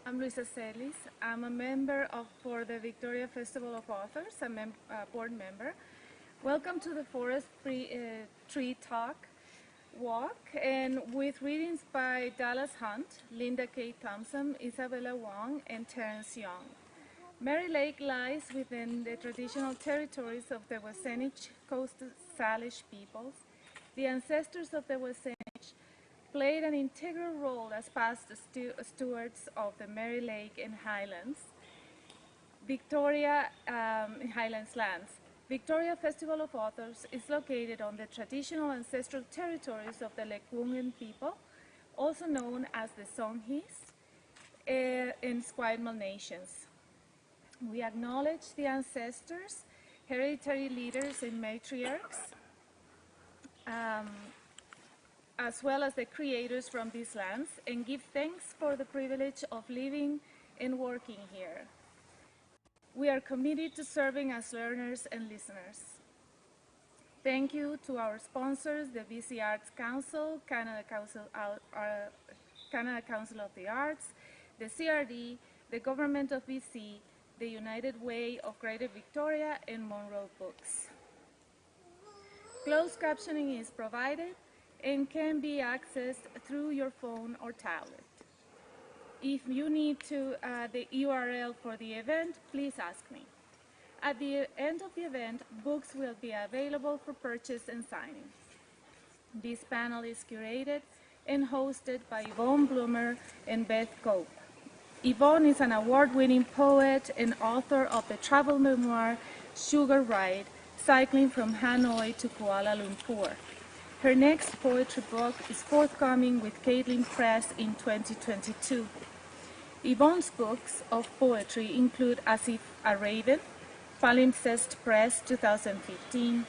I'm Luisa Celis. I'm a member for the Victoria Festival of Authors, a board member. Welcome to the Forest Tree Talk Walk, and with readings by Dallas Hunt, Linda K. Thompson, Isabella Wong, and Terence Young. Mary Lake lies within the traditional territories of the Wasanich Coast Salish peoples. The ancestors of the Wasanich played an integral role as past stewards of the Mary Lake and Highlands, Highlands lands. Victoria Festival of Authors is located on the traditional ancestral territories of the Lekwungen people, also known as the Songhees and Esquimalt nations. We acknowledge the ancestors, hereditary leaders and matriarchs, as well as the creators from these lands, and give thanks for the privilege of living and working here. We are committed to serving as learners and listeners. Thank you to our sponsors, the BC Arts Council, Canada Council of the Arts, the CRD, the Government of BC, the United Way of Greater Victoria, and Monroe Books. Closed captioning is provided and can be accessed through your phone or tablet. If you need the URL for the event, please ask me. At the end of the event, books will be available for purchase and signing. This panel is curated and hosted by Yvonne Bloomer and Beth Cope. Yvonne is an award-winning poet and author of the travel memoir Sugar Ride, Cycling from Hanoi to Kuala Lumpur. Her next poetry book is forthcoming with Caitlin Press in 2022. Yvonne's books of poetry include As If a Raven, Palimpsest Press 2015,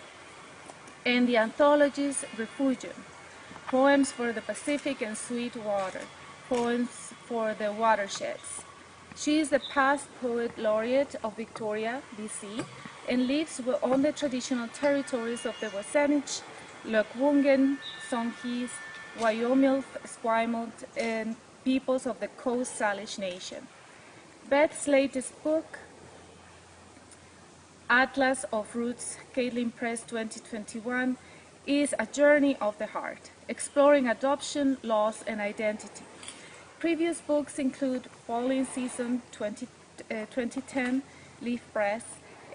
and the anthologies Refugium, Poems for the Pacific and Sweet Water, Poems for the Watersheds. She is the past poet laureate of Victoria, BC, and lives on the traditional territories of the Wasanich, Lekwungen, Songhees, Wyoming, Esquimalt, and peoples of the Coast Salish Nation. Beth's latest book, Atlas of Roots, Caitlin Press 2021, is a journey of the heart, exploring adoption, loss, and identity. Previous books include Falling Season 2010, Leaf Press,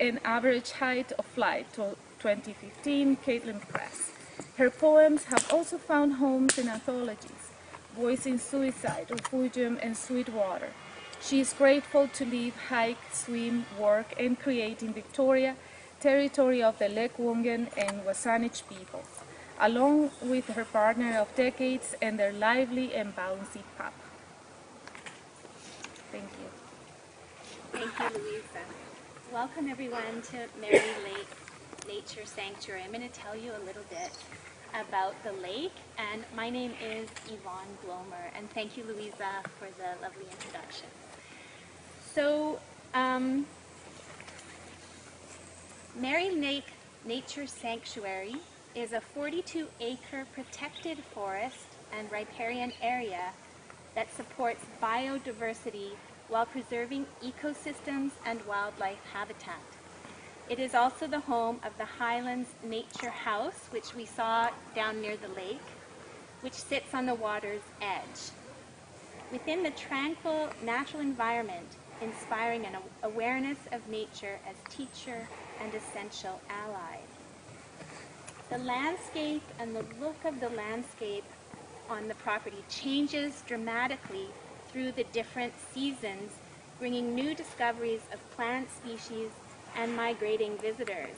and Average Height of Flight 2015, Caitlin Press. Her poems have also found homes in anthologies, Voicing Suicide, Refugium, and Sweetwater. She is grateful to live, hike, swim, work, and create in Victoria, territory of the Lekwungen and Wasanich peoples, along with her partner of decades and their lively and bouncy pup. Thank you. Thank you, Louisa. Welcome everyone to Mary Lake Nature Sanctuary. I'm going to tell you a little bit about the lake, and my name is Yvonne Blomer, and thank you, Louisa, for the lovely introduction. So, Mary Lake Nature Sanctuary is a 42-acre protected forest and riparian area that supports biodiversity while preserving ecosystems and wildlife habitat. It is also the home of the Highlands Nature House, which we saw down near the lake, which sits on the water's edge. Within the tranquil natural environment, inspiring an awareness of nature as teacher and essential ally. The landscape and the look of the landscape on the property changes dramatically through the different seasons, bringing new discoveries of plant species and migrating visitors.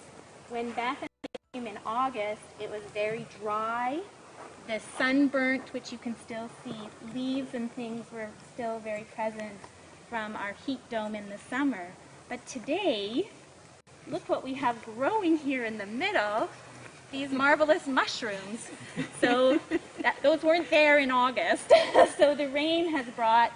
When Beth and I came in August, it was very dry. The sunburnt, which you can still see, leaves and things were still very present from our heat dome in the summer. But today, look what we have growing here in the middle, these marvelous mushrooms. So those weren't there in August. So the rain has brought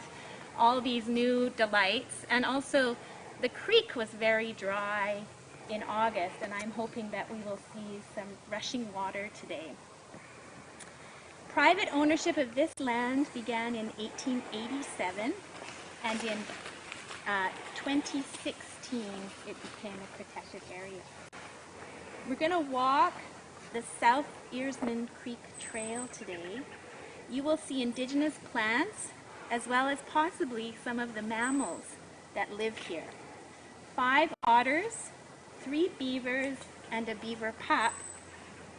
all these new delights, and also the creek was very dry in August, and I'm hoping that we will see some rushing water today. Private ownership of this land began in 1887 and in 2016 it became a protected area. We're going to walk the South Earsman Creek Trail today. You will see indigenous plants as well as possibly some of the mammals that live here. 5 otters, 3 beavers, and a beaver pup.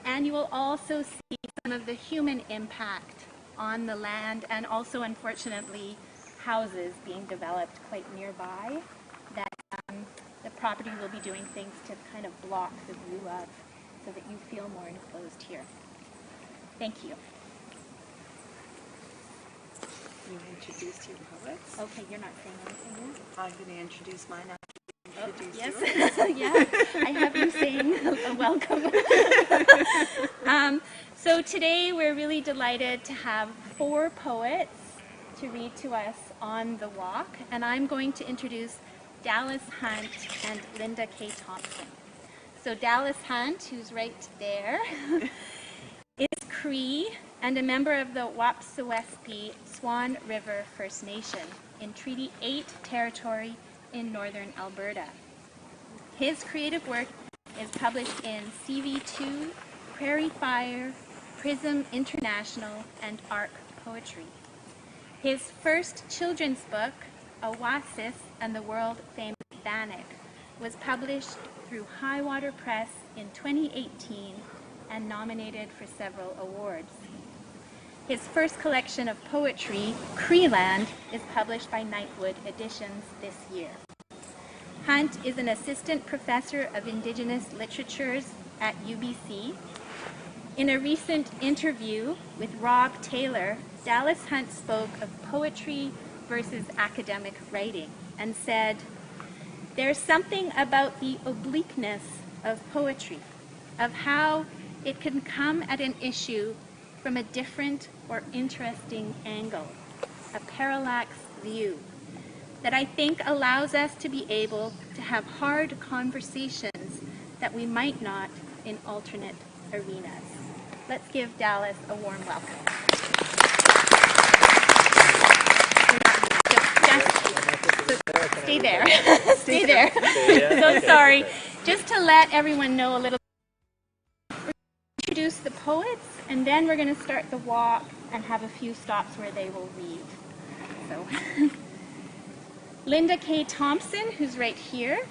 And you will also see some of the human impact on the land and also, unfortunately, houses being developed quite nearby that the property will be doing things to kind of block the view of so that you feel more enclosed here. Thank you. You introduced your poets. Okay, you're not saying anything yet? I'm going to introduce mine after you introduce Yes, yours. yeah, I have you saying a welcome. So today we're really delighted to have 4 poets to read to us on the walk, and I'm going to introduce Dallas Hunt and Linda K. Thompson. So Dallas Hunt, who's right there, is Cree and a member of the Wapsiwaspi Swan River First Nation in Treaty 8 territory in northern Alberta. His creative work is published in CV2, Prairie Fire, Prism International, and ARC Poetry. His first children's book, Oasis and the World-Famous Bannock, was published through Highwater Press in 2018 and nominated for several awards. His first collection of poetry, Creeland, is published by Nightwood Editions this year. Hunt is an assistant professor of Indigenous Literatures at UBC. In a recent interview with Rob Taylor, Dallas Hunt spoke of poetry versus academic writing and said, "There's something about the obliqueness of poetry, of how it can come at an issue from a different or interesting angle, a parallax view, that I think allows us to be able to have hard conversations that we might not in alternate arenas." Let's give Dallas a warm welcome. Stay there. Stay there. So sorry. Just to let everyone know a little, we're going to introduce the poets, and then we're going to start the walk and have a few stops where they will read. So, Linda K. Thompson, who's right here,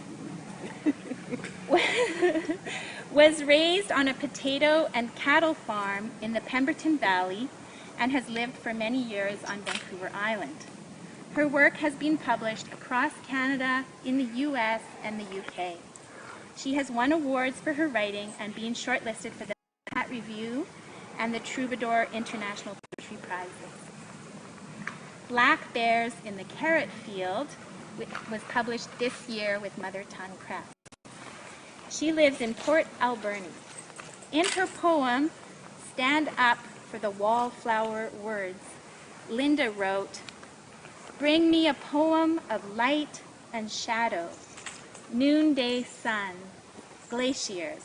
was raised on a potato and cattle farm in the Pemberton Valley and has lived for many years on Vancouver Island. Her work has been published across Canada, in the US, and the UK. She has won awards for her writing and been shortlisted for the Hat Review and the Troubadour International Poetry Prizes. Black Bears in the Carrot Field was published this year with Mother Tongue Press. She lives in Port Alberni. In her poem, Stand Up for the Wallflower Words, Linda wrote, "Bring me a poem of light and shadow, noonday sun, glaciers,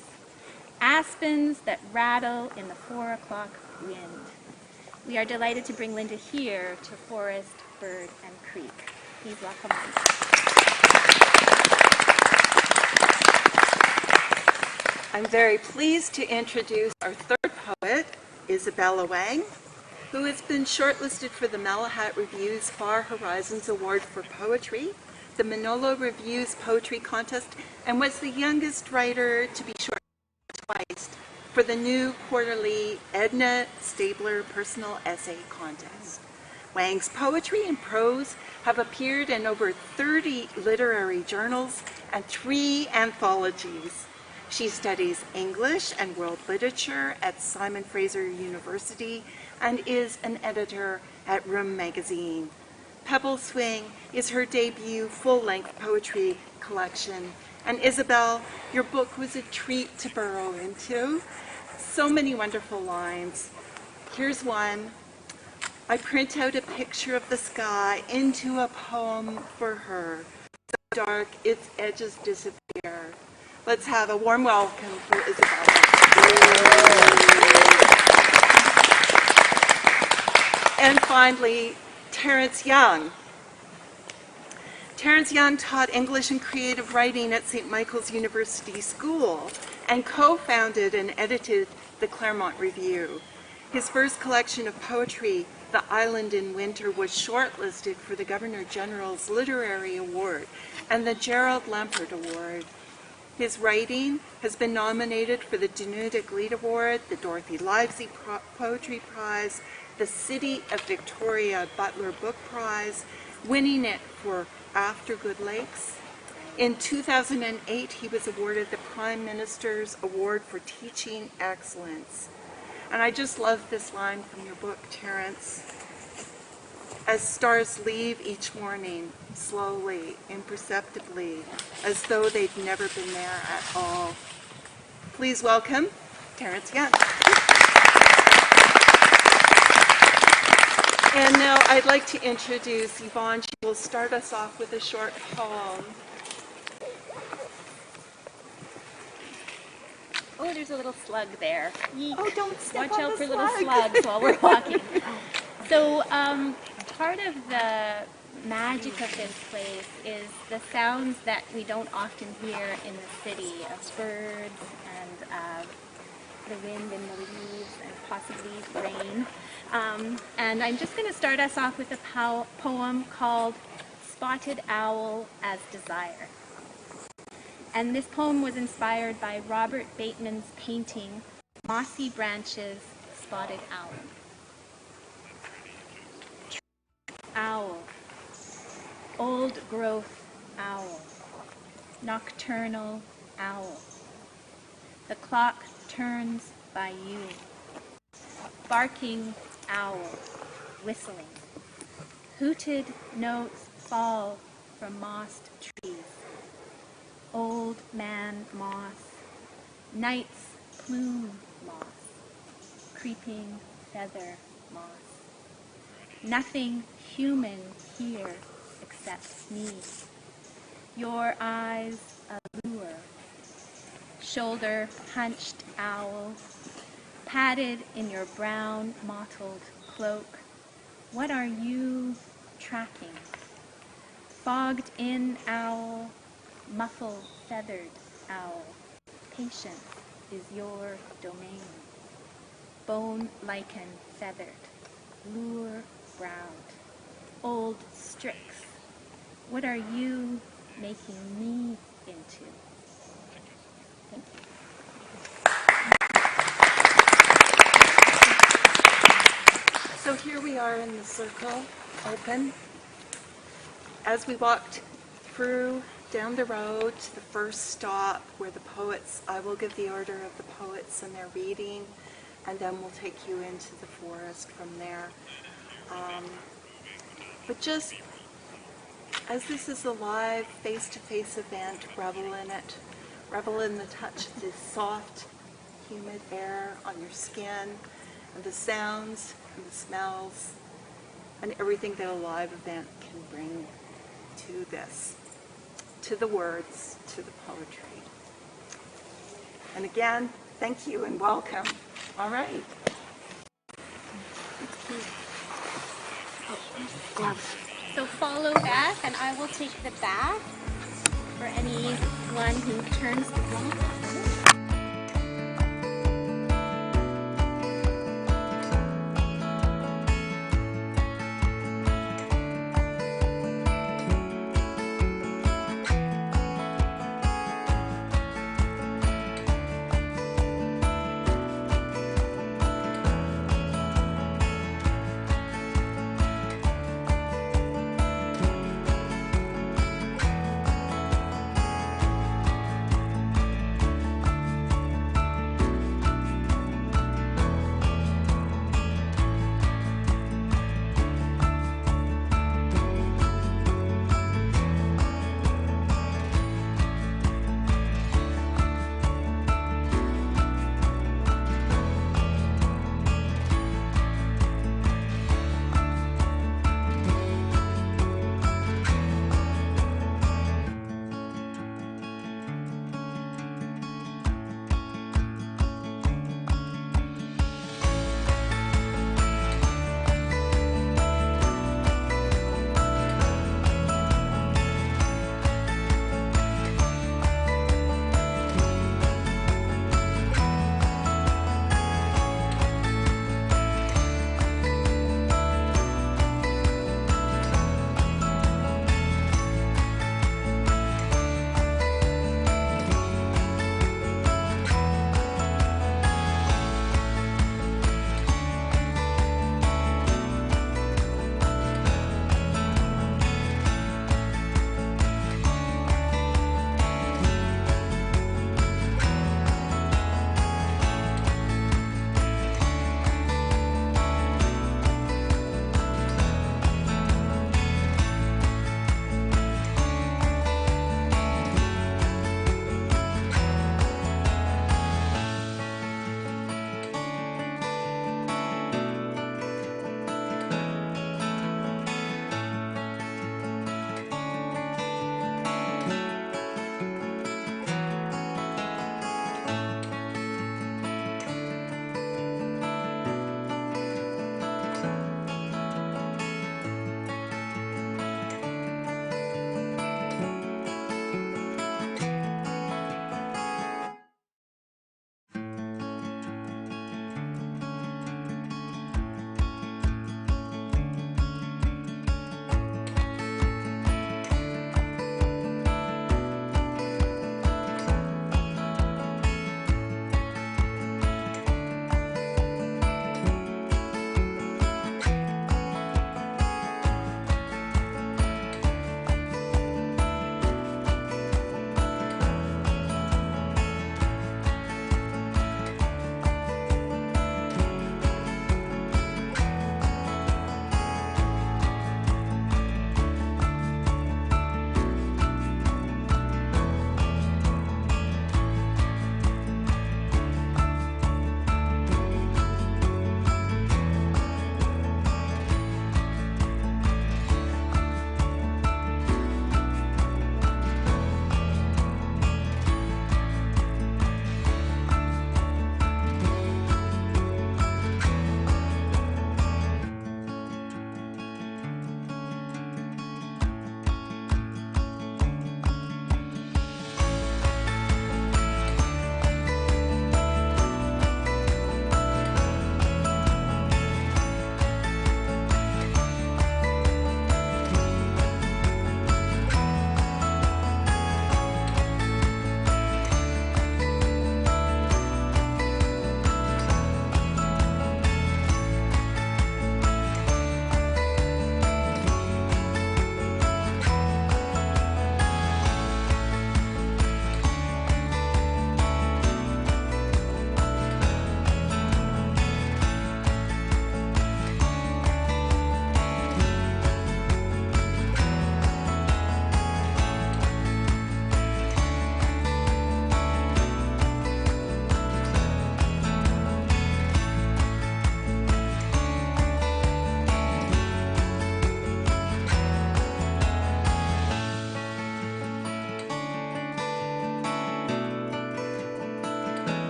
aspens that rattle in the 4 o'clock wind." We are delighted to bring Linda here to Forest, Bird, and Creek. Please welcome Linda. I'm very pleased to introduce our 3rd poet, Isabella Wang, who has been shortlisted for the Malahat Review's Far Horizons Award for Poetry, the Manolo Review's Poetry Contest, and was the youngest writer to be shortlisted twice for the new quarterly Edna Stabler Personal Essay Contest. Wang's poetry and prose have appeared in over 30 literary journals and 3 anthologies. She studies English and world literature at Simon Fraser University and is an editor at Room Magazine. Pebble Swing is her debut full-length poetry collection. And Isabel, your book was a treat to burrow into. So many wonderful lines. Here's one. I print out a picture of the sky into a poem for her. So dark, its edges disappear. Let's have a warm welcome for Isabella. And finally, Terrence Young. Terence Young taught English and creative writing at St. Michael's University School and co-founded and edited the Claremont Review. His first collection of poetry, The Island in Winter, was shortlisted for the Governor General's Literary Award and the Gerald Lampert Award. His writing has been nominated for the Danuta Gleed Award, the Dorothy Livesey Poetry Prize, the City of Victoria Butler Book Prize, winning it for After Good Lakes. In 2008, he was awarded the Prime Minister's Award for Teaching Excellence. And I just love this line from your book, Terence. As stars leave each morning, slowly, imperceptibly, as though they'd never been there at all. Please welcome Terence Young. And now I'd like to introduce Yvonne. She will start us off with a short poem. Oh, there's a little slug there. Yeek. Oh, don't step Watch on out the for little slug. slugs while we're walking. So part of the magic of this place is the sounds that we don't often hear in the city of birds and the wind in the leaves and possibly rain. And I'm just going to start us off with a poem called Spotted Owl as Desire. And this poem was inspired by Robert Bateman's painting, Mossy Branches, Spotted Owl. Owl, old growth owl, nocturnal owl. The clock turns by you. Barking owl, whistling. Hooted notes fall from mossed trees. Old man moss, night's plume moss, creeping feather moss. Nothing human here except me. Your eyes a lure. Shoulder hunched owl, padded in your brown mottled cloak. What are you tracking? Fogged in owl, muffle feathered owl. Patience is your domain. Bone lichen feathered, lure browed. Old strix, what are you making me into? Thank you. So here we are in the circle, open. As we walked through down the road to the first stop where the poets, I will give the order of the poets and their reading, and then we'll take you into the forest from there. But just as this is a live face-to-face event, revel in it. Revel in the touch of the soft, humid air on your skin, and the sounds and the smells, and everything that a live event can bring to this, to the words, to the poetry. And again, thank you and welcome. All right. So follow back, and I will take the back for anyone who turns the block.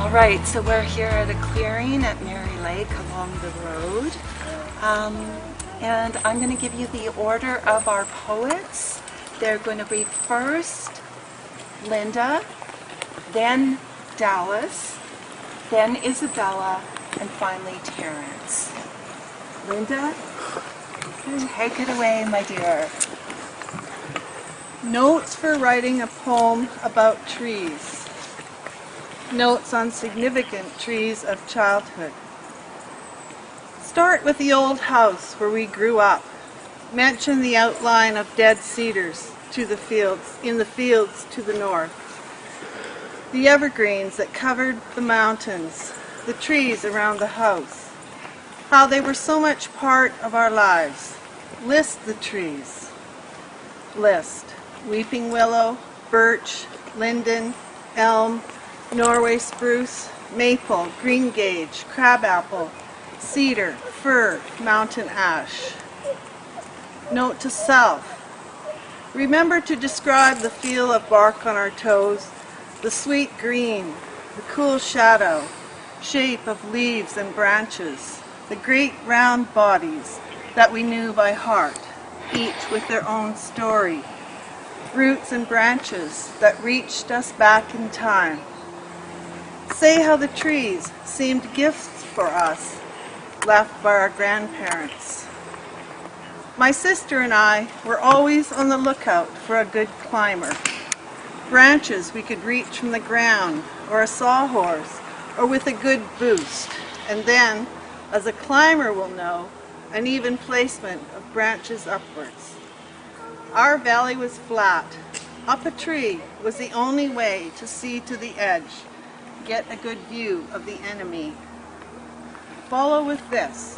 All right, so we're here at a clearing at Mary Lake along the road. And I'm going to give you the order of our poets. They're going to read first Linda, then Dallas, then Isabella, and finally Terrence. Linda, take it away, my dear. Notes for writing a poem about trees. Notes on significant trees of childhood. Start with the old house where we grew up. Mention the outline of dead cedars in the fields to the north. The evergreens that covered the mountains, the trees around the house. How they were so much part of our lives. List the trees. List. Weeping willow, birch, linden, elm, Norway spruce, maple, greengage, crabapple, cedar, fir, mountain ash. Note to self. Remember to describe the feel of bark on our toes, the sweet green, the cool shadow, shape of leaves and branches, the great round bodies that we knew by heart, each with their own story, roots and branches that reached us back in time. Say how the trees seemed gifts for us, left by our grandparents. My sister and I were always on the lookout for a good climber. Branches we could reach from the ground, or a sawhorse, or with a good boost. And then, as a climber will know, an even placement of branches upwards. Our valley was flat. Up a tree was the only way to see to the edge, get a good view of the enemy. Follow with this.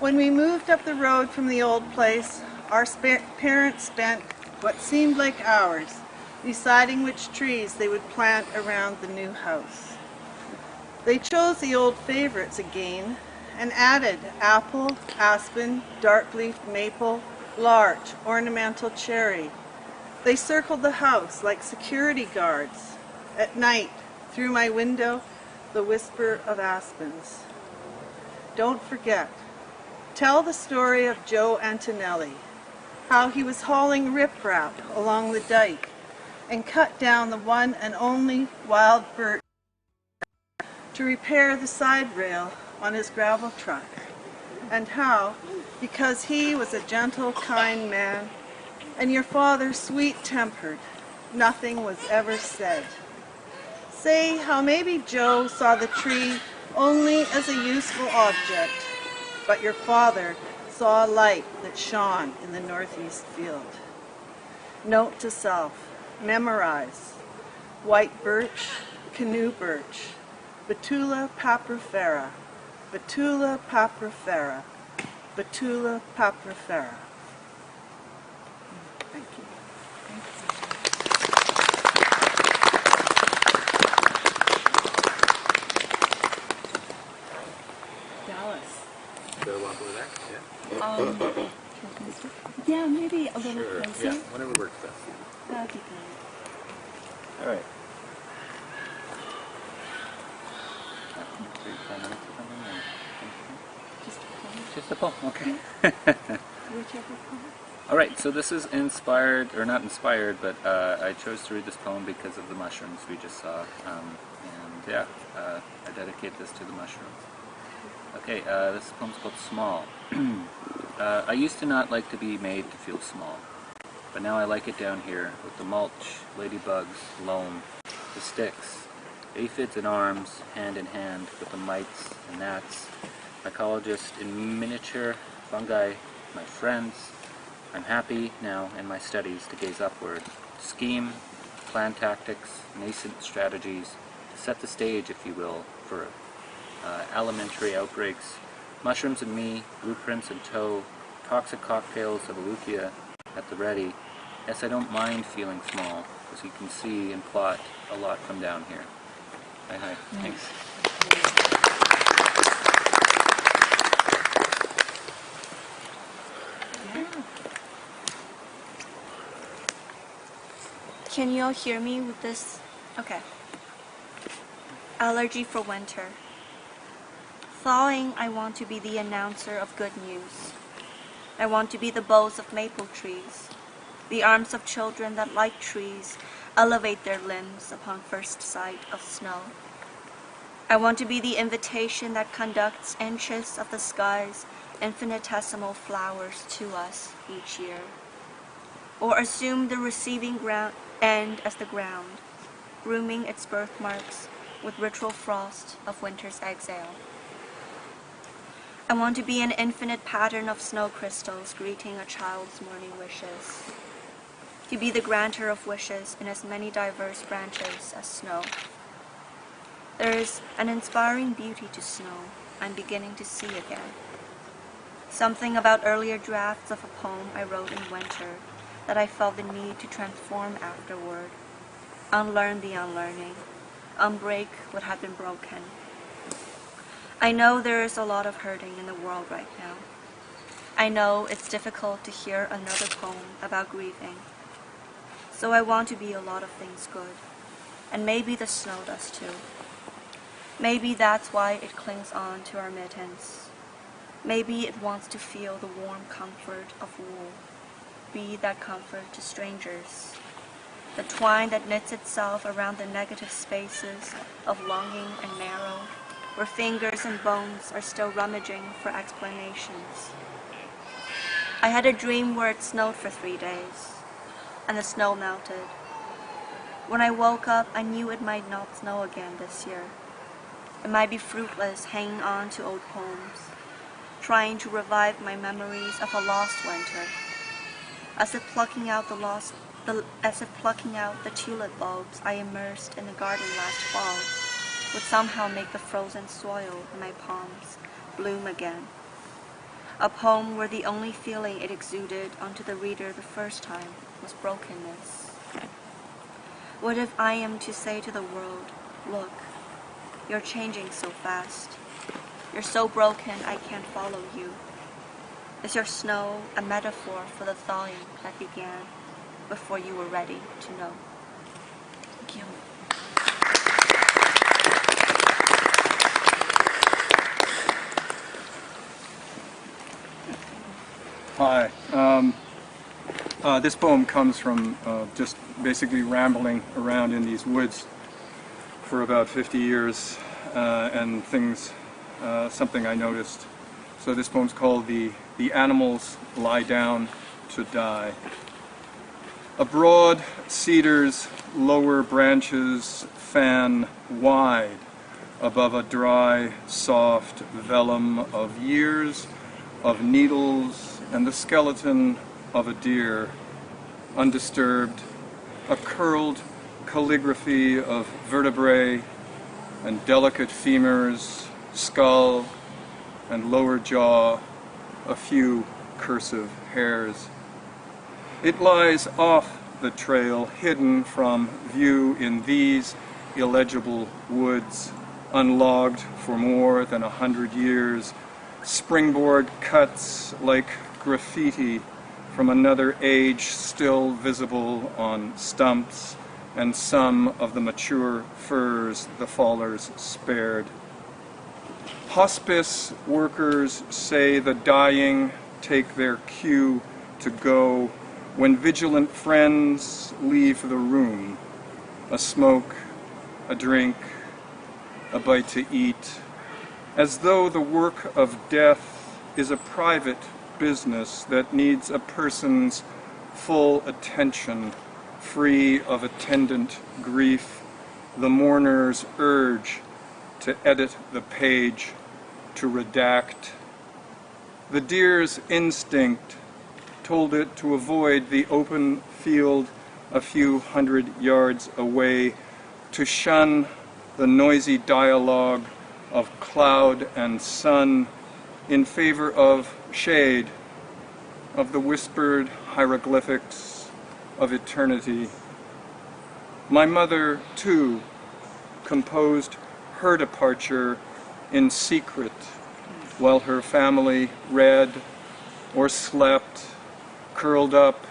When we moved up the road from the old place, our parents spent what seemed like hours deciding which trees they would plant around the new house. They chose the old favorites again and added apple, aspen, dark-leafed maple, larch, ornamental cherry. They circled the house like security guards. At night, through my window, the whisper of aspens. Don't forget, tell the story of Joe Antonelli, how he was hauling riprap along the dike and cut down the one and only wild birch to repair the side rail on his gravel truck, and how, because he was a gentle, kind man, and your father sweet-tempered, nothing was ever said. Say how maybe Joe saw the tree only as a useful object, but your father saw a light that shone in the northeast field. Note to self, memorize, white birch, canoe birch, Betula paprifera, Betula paprifera, Betula paprifera. Thank you. Dallas. Go walk over there? Yeah, maybe a little Sure. closer. Yeah, whatever works best. That would be great. All right. Just a poem, okay. Whichever one. All right, so this is inspired, or not inspired, but I chose to read this poem because of the mushrooms we just saw. And yeah, I dedicate this to the mushrooms. Okay, this poem's called Small. I used to not like to be made to feel small, but now I like it down here with the mulch, ladybugs, loam, the sticks, aphids in arms, hand in hand with the mites and gnats, mycologist in miniature, fungi, my friends. I'm happy now in my studies to gaze upward, scheme, plan tactics, nascent strategies, to set the stage, if you will, for elementary outbreaks, mushrooms and me, blueprints in tow, toxic cocktails of Alukia at the ready. Yes, I don't mind feeling small, as you can see and plot a lot from down here. Hi, thanks. Can you all hear me with this? Okay. Allergy for winter. Thawing, I want to be the announcer of good news. I want to be the boughs of maple trees, the arms of children that, like trees, elevate their limbs upon first sight of snow. I want to be the invitation that conducts inches of the sky's infinitesimal flowers to us each year, or assume the receiving end as the ground, grooming its birthmarks with ritual frost of winter's exile. I want to be an infinite pattern of snow crystals greeting a child's morning wishes, to be the granter of wishes in as many diverse branches as snow. There is an inspiring beauty to snow I'm beginning to see again. Something about earlier drafts of a poem I wrote in winter that I felt the need to transform afterward, unlearn the unlearning, unbreak what had been broken. I know there is a lot of hurting in the world right now. I know it's difficult to hear another poem about grieving. So I want to be a lot of things good, and maybe the snow does too. Maybe that's why it clings on to our mittens. Maybe it wants to feel the warm comfort of wool, be that comfort to strangers. The twine that knits itself around the negative spaces of longing and marrow, where fingers and bones are still rummaging for explanations. I had a dream where it snowed for 3 days, and the snow melted. When I woke up, I knew it might not snow again this year. It might be fruitless hanging on to old poems, trying to revive my memories of a lost winter, as if plucking out the tulip bulbs I immersed in the garden last fall would somehow make the frozen soil in my palms bloom again. A poem where the only feeling it exuded onto the reader the first time was brokenness. What if I am to say to the world, look, you're changing so fast. You're so broken I can't follow you. Is your snow a metaphor for the thawing that began before you were ready to know? Thank you. Hi. This poem comes from just basically rambling around in these woods for about 50 years and something I noticed. So this poem's called The Animals Lie Down to Die. A broad cedar's lower branches fan wide above a dry, soft vellum of years, of needles, and the skeleton of a deer, undisturbed, a curled calligraphy of vertebrae and delicate femurs, skull and lower jaw, a few cursive hairs. It lies off the trail, hidden from view in these illegible woods, unlogged for more than 100 years, springboard cuts like graffiti from another age still visible on stumps and some of the mature firs the fallers spared. Hospice workers say the dying take their cue to go when vigilant friends leave the room. A smoke, a drink, a bite to eat, as though the work of death is a private business that needs a person's full attention, free of attendant grief, the mourner's urge to edit the page, to redact. The deer's instinct told it to avoid the open field a few hundred yards away, to shun the noisy dialogue of cloud and sun in favor of shade, of the whispered hieroglyphics of eternity. My mother, too, composed her departure in secret while her family read or slept, curled up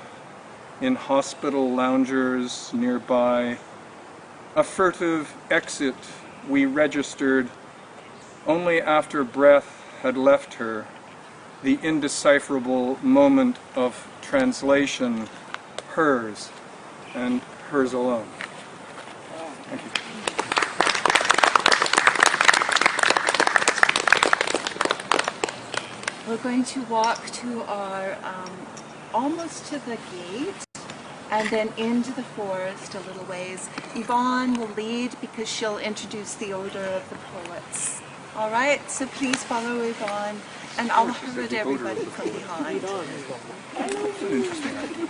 in hospital loungers nearby, a furtive exit we registered, only after breath had left her, the indecipherable moment of translation, hers, and hers alone. Thank you. We're going to walk to our, almost to the gate, and then into the forest a little ways. Yvonne will lead because she'll introduce the order of the poets. All right, so please follow Yvonne, and I'll herd everybody from behind. It's an interesting idea.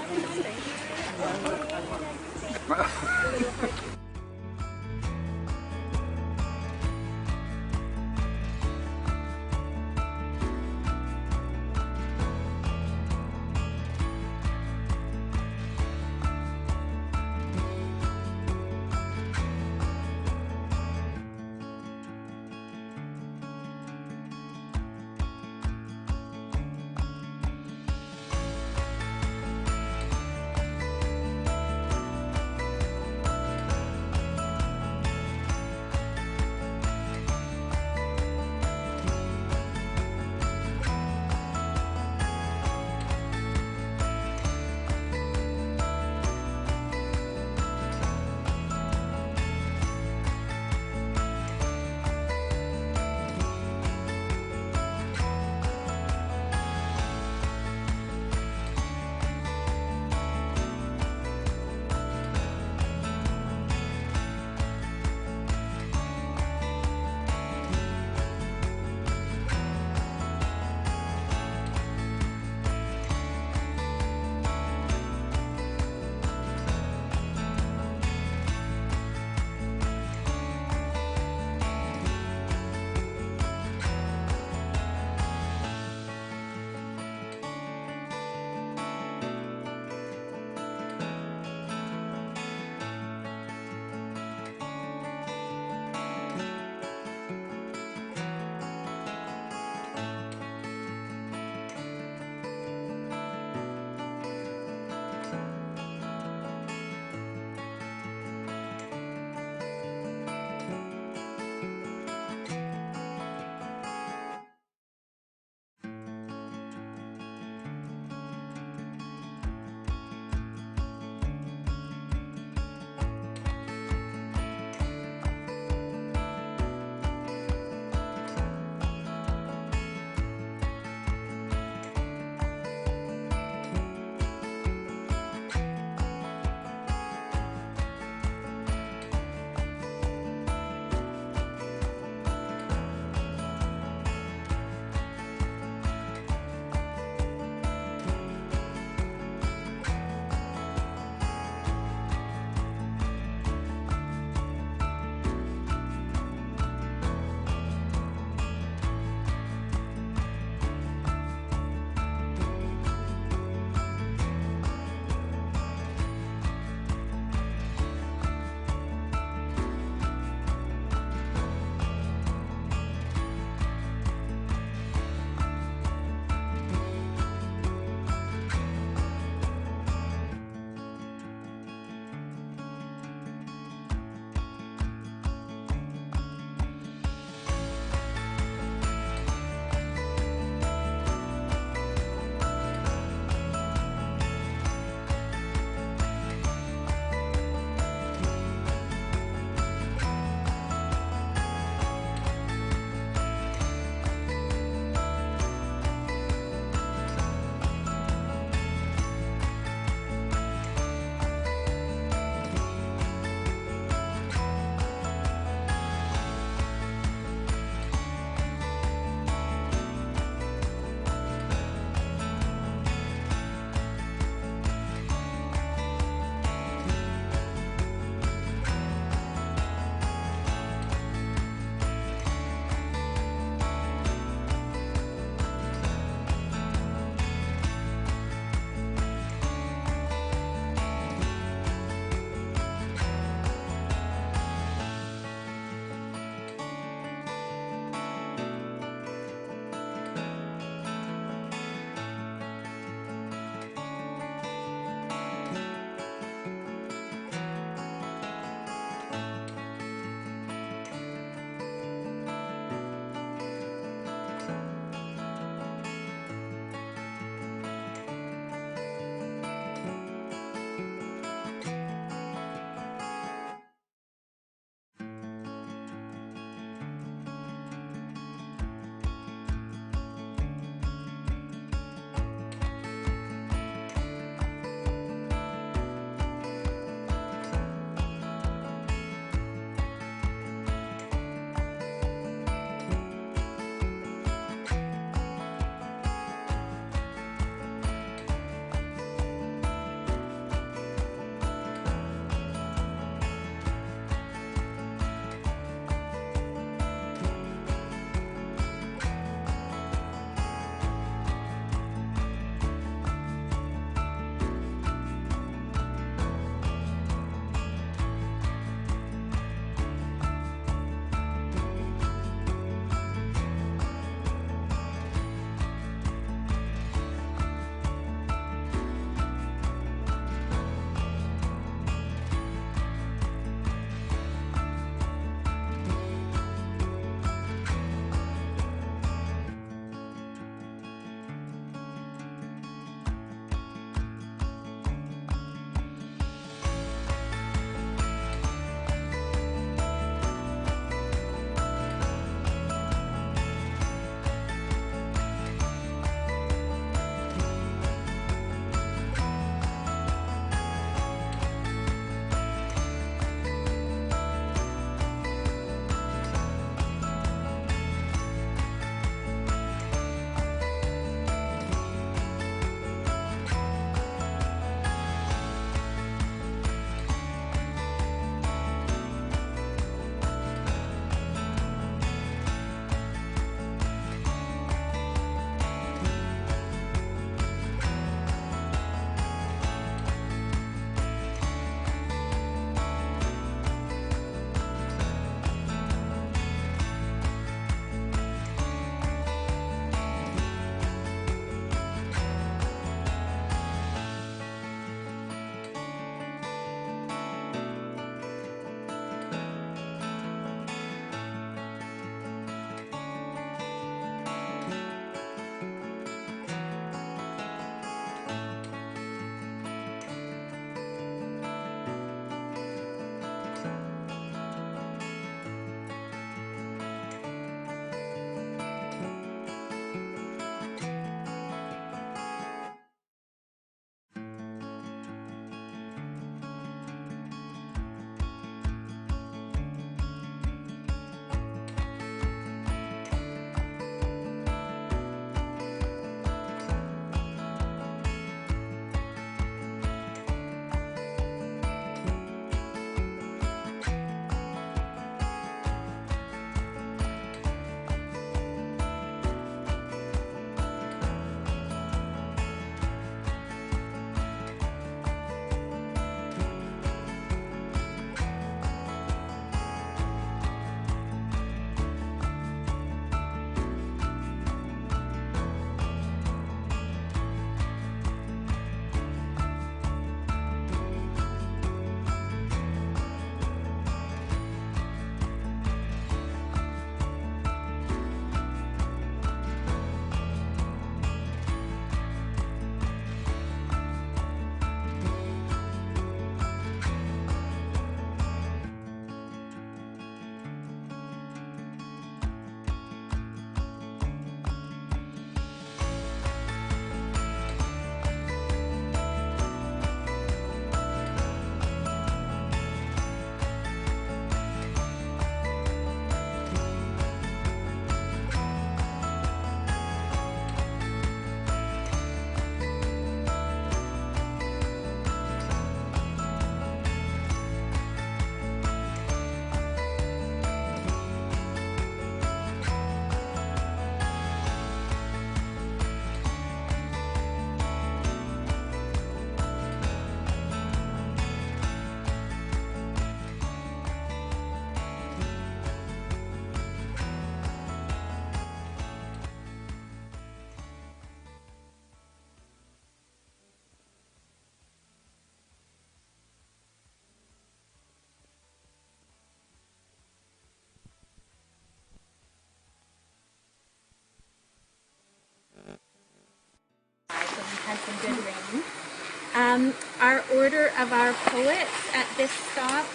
Our order of our poets at this stop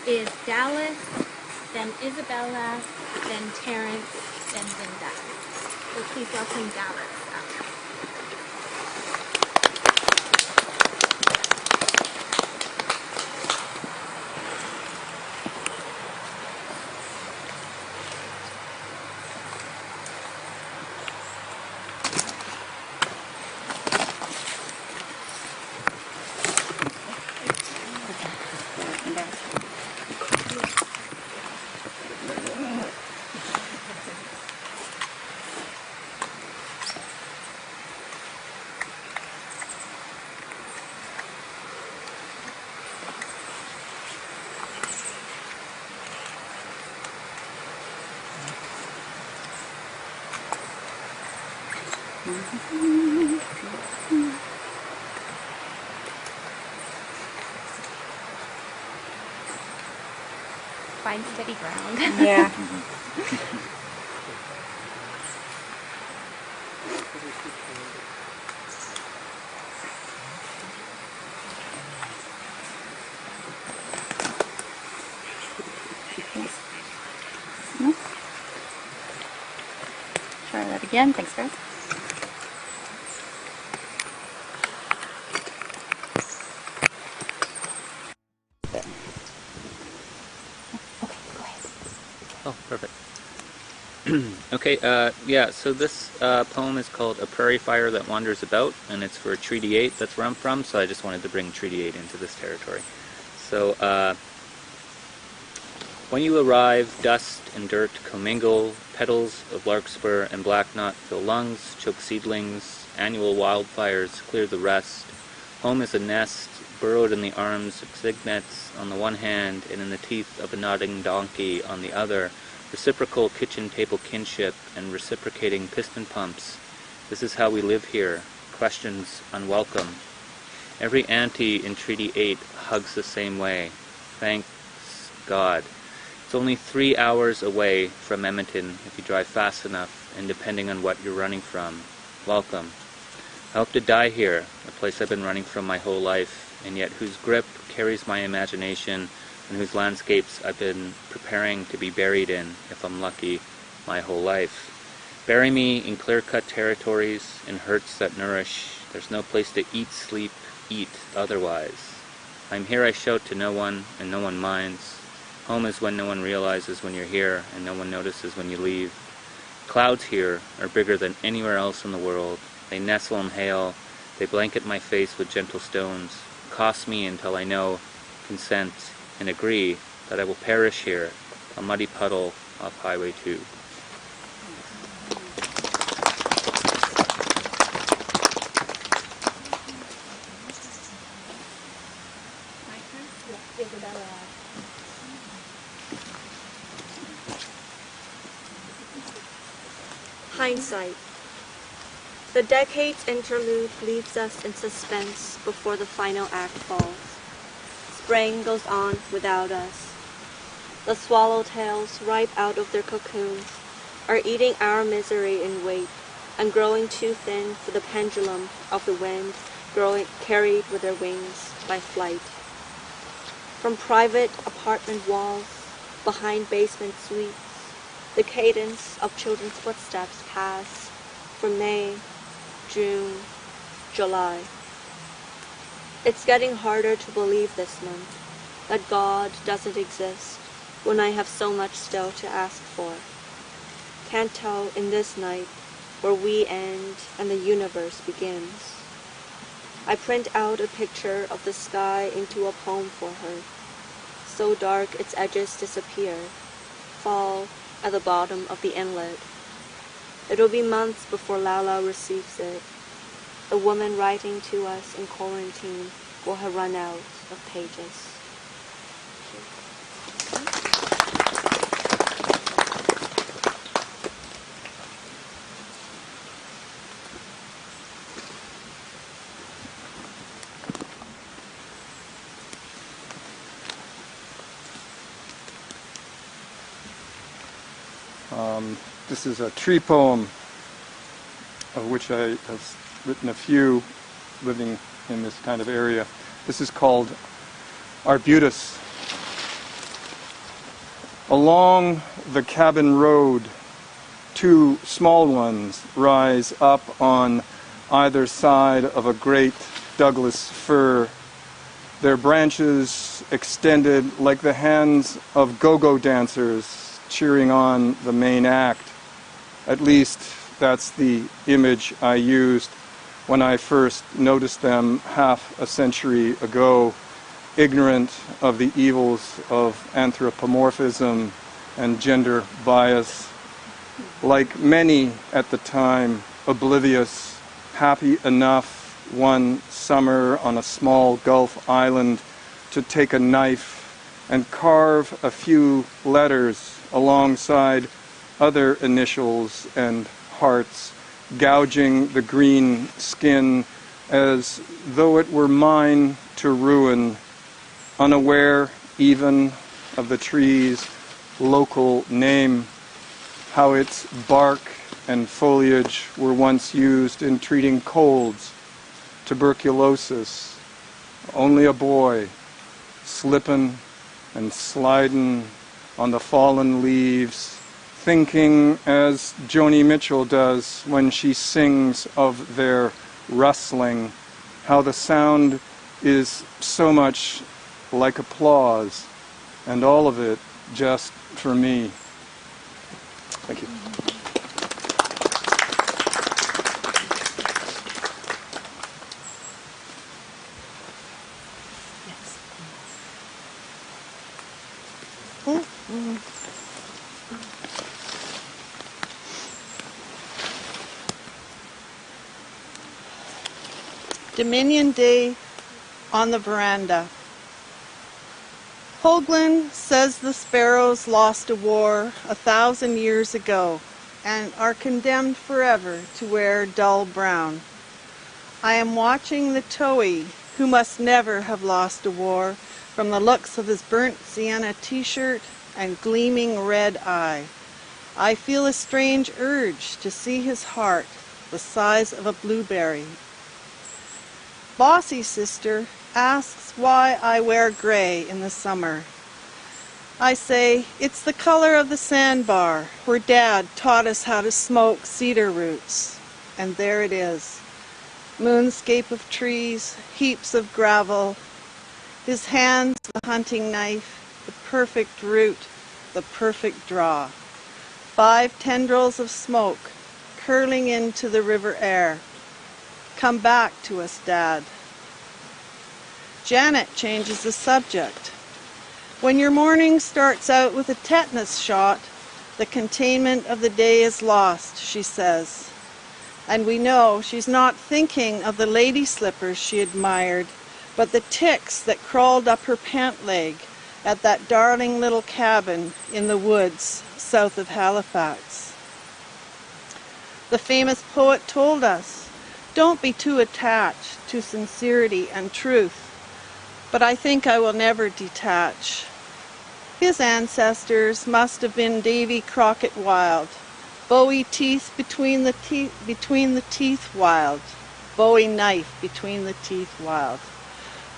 is Dallas, then Isabella, then Terrence, then Linda. So please welcome Dallas up. Find steady ground. Yeah. Try that again. Thanks, guys. Oh, perfect. Okay, yeah, so this poem is called A Prairie Fire That Wanders About, and it's for Treaty 8, that's where I'm from, so I just wanted to bring Treaty 8 into this territory. So, when you arrive, dust and dirt commingle, petals of larkspur and blackknot fill lungs, choke seedlings, annual wildfires clear the rest. Home is a nest, burrowed in the arms of cygnets on the one hand and in the teeth of a nodding donkey on the other, reciprocal kitchen table kinship and reciprocating piston pumps. This is how we live here. Questions unwelcome. Every auntie in Treaty 8 hugs the same way. Thanks God. It's only 3 hours away from Edmonton if you drive fast enough, and depending on what you're running from. Welcome. I hope to die here, a place I've been running from my whole life, and yet whose grip carries my imagination, and whose landscapes I've been preparing to be buried in, if I'm lucky, my whole life. Bury me in clear-cut territories, in hurts that nourish. There's no place to eat, sleep, eat otherwise. I'm here, I shout to no one, and no one minds. Home is when no one realizes when you're here, and no one notices when you leave. Clouds here are bigger than anywhere else in the world. They nestle and hail. They blanket my face with gentle stones. Cost me until I know, consent, and agree that I will perish here, a muddy puddle off Highway 2. Hindsight. The decade's interlude leaves us in suspense before the final act falls. Spring goes on without us. The swallowtails, ripe out of their cocoons, are eating our misery in wait and growing too thin for the pendulum of the wind carried with their wings by flight. From private apartment walls, behind basement suites, the cadence of children's footsteps pass from May, June, July. It's getting harder to believe this month that God doesn't exist when I have so much still to ask for. Can't tell in this night where we end and the universe begins. I print out a picture of the sky into a poem for her, so dark its edges disappear, fall at the bottom of the inlet. It'll be months before Lala receives it. The woman writing to us in quarantine will have run out of pages. This is a tree poem, of which I have written a few, living in this kind of area. This is called Arbutus. Along the cabin road, two small ones rise up on either side of a great Douglas fir, their branches extended like the hands of go-go dancers cheering on the main act. At least that's the image I used when I first noticed them half a century ago, ignorant of the evils of anthropomorphism and gender bias. Like many at the time, oblivious, happy enough one summer on a small Gulf island to take a knife and carve a few letters alongside other initials and hearts, gouging the green skin as though it were mine to ruin, unaware even of the tree's local name, how its bark and foliage were once used in treating colds, tuberculosis. Only a boy, slippin' and slidin' on the fallen leaves, thinking as Joni Mitchell does when she sings of their rustling, how the sound is so much like applause, and all of it just for me. Thank you. Dominion Day on the veranda. Hoagland says the sparrows lost a war 1,000 years ago and are condemned forever to wear dull brown. I am watching the towhee, who must never have lost a war, from the looks of his burnt sienna t-shirt and gleaming red eye. I feel a strange urge to see his heart, the size of a blueberry. Bossy sister asks why I wear gray in the summer. I say, it's the color of the sandbar where Dad taught us how to smoke cedar roots. And there it is. Moonscape of trees, heaps of gravel, his hands the hunting knife, the perfect root, the perfect draw. 5 tendrils of smoke curling into the river air. Come back to us, Dad. Janet changes the subject. When your morning starts out with a tetanus shot, the containment of the day is lost, she says. And we know she's not thinking of the lady slippers she admired, but the ticks that crawled up her pant leg at that darling little cabin in the woods south of Halifax. The famous poet told us, don't be too attached to sincerity and truth, but I think I will never detach. His ancestors must have been Davy Crockett Wild, Bowie teeth between the teeth wild, Bowie knife between the teeth wild.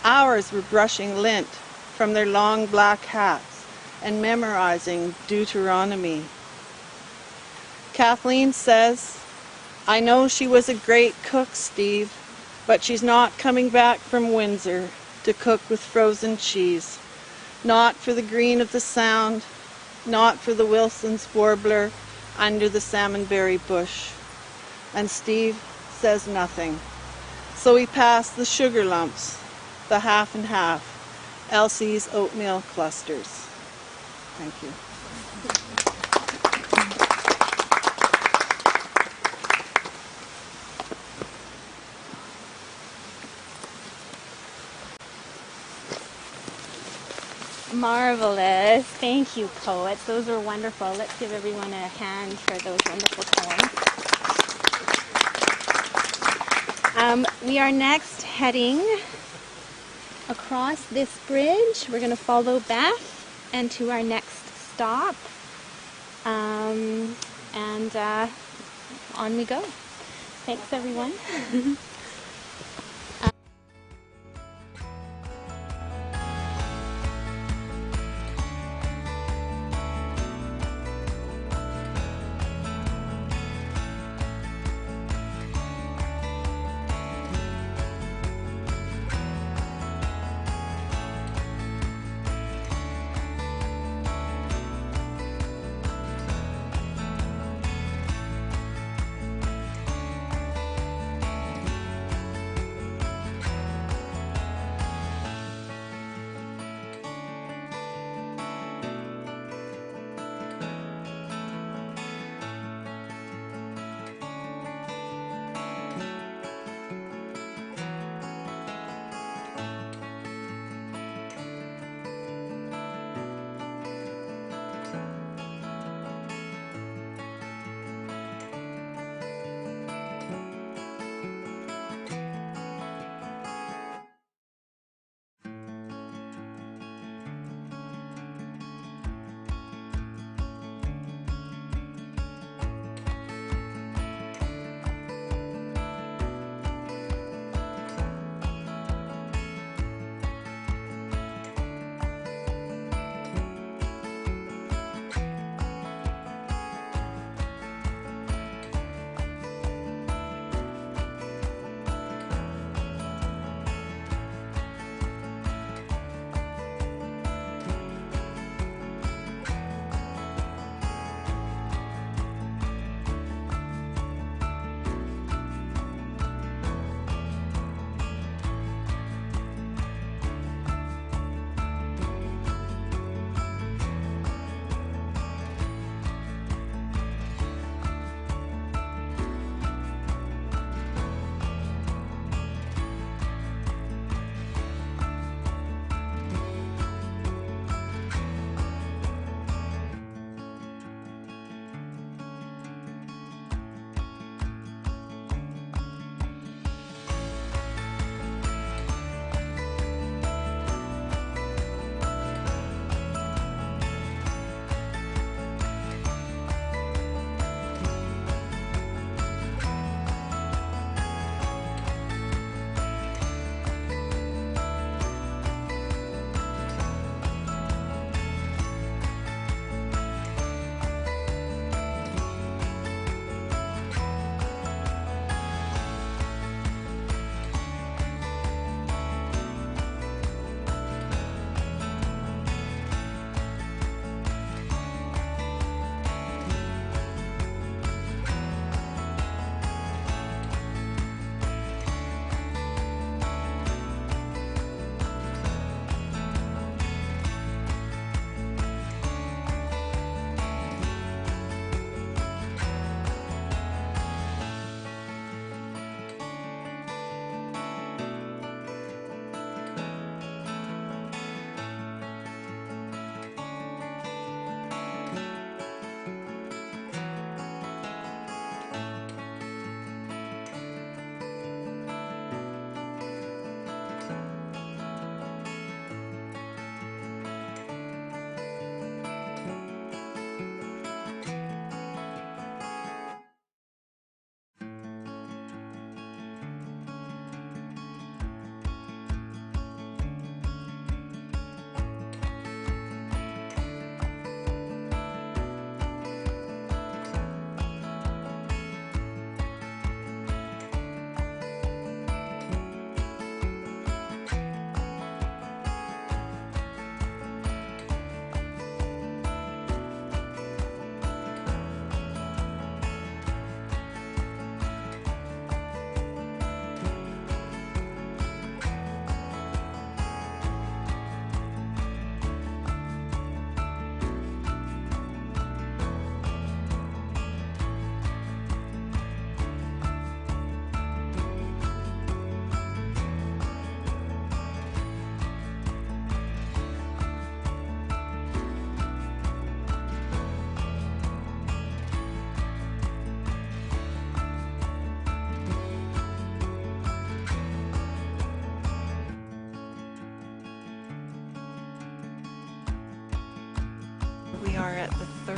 Ours were brushing lint from their long black hats and memorizing Deuteronomy. Kathleen says, I know she was a great cook, Steve, but she's not coming back from Windsor to cook with frozen cheese. Not for the green of the Sound, not for the Wilson's warbler under the salmonberry bush. And Steve says nothing. So we pass the sugar lumps, the half and half, Elsie's oatmeal clusters. Thank you. Marvelous. Thank you, poets. Those were wonderful. Let's give everyone a hand for those wonderful poems. We are next heading across this bridge. We're going to follow Beth and to our next stop. And on we go. Thanks, everyone.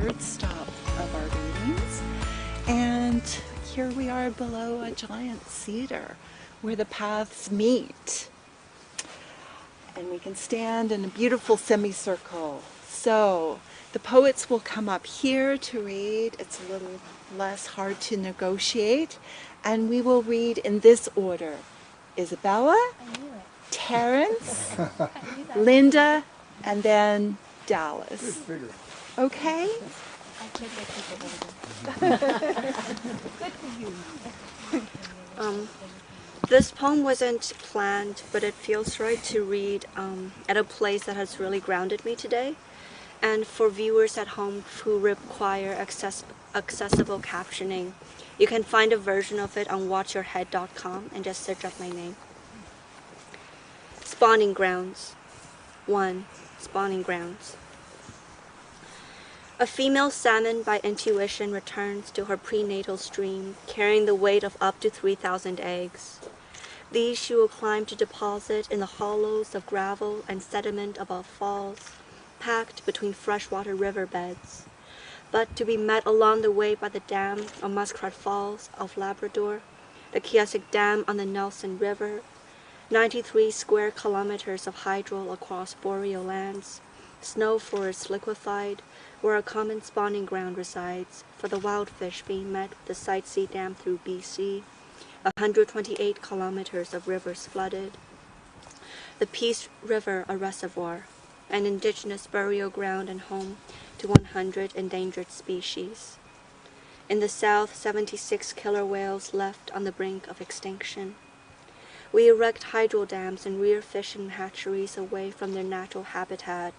third stop of our readings. And here we are below a giant cedar where the paths meet. And we can stand in a beautiful semicircle. So the poets will come up here to read. It's a little less hard to negotiate. And we will read in this order: Isabella, Terrence, Linda, and then Dallas. Okay? This poem wasn't planned, but it feels right to read at a place that has really grounded me today. And for viewers at home who require accessible captioning, you can find a version of it on watchyourhead.com and just search up my name. Spawning grounds. 1. Spawning grounds. A female salmon by intuition returns to her prenatal stream, carrying the weight of up to 3,000 eggs. These she will climb to deposit in the hollows of gravel and sediment above falls, packed between freshwater riverbeds, but to be met along the way by the dam of Muskrat Falls of Labrador, the Kiasic Dam on the Nelson River, 93 square kilometers of hydro across boreal lands, snow forests liquefied, where a common spawning ground resides for the wild fish being met with the Sightsee Dam through BC, 128 kilometers of rivers flooded, the Peace River a reservoir, an indigenous burial ground and home to 100 endangered species. In the south, 76 killer whales left on the brink of extinction. We erect hydro dams and rear fishing hatcheries away from their natural habitat,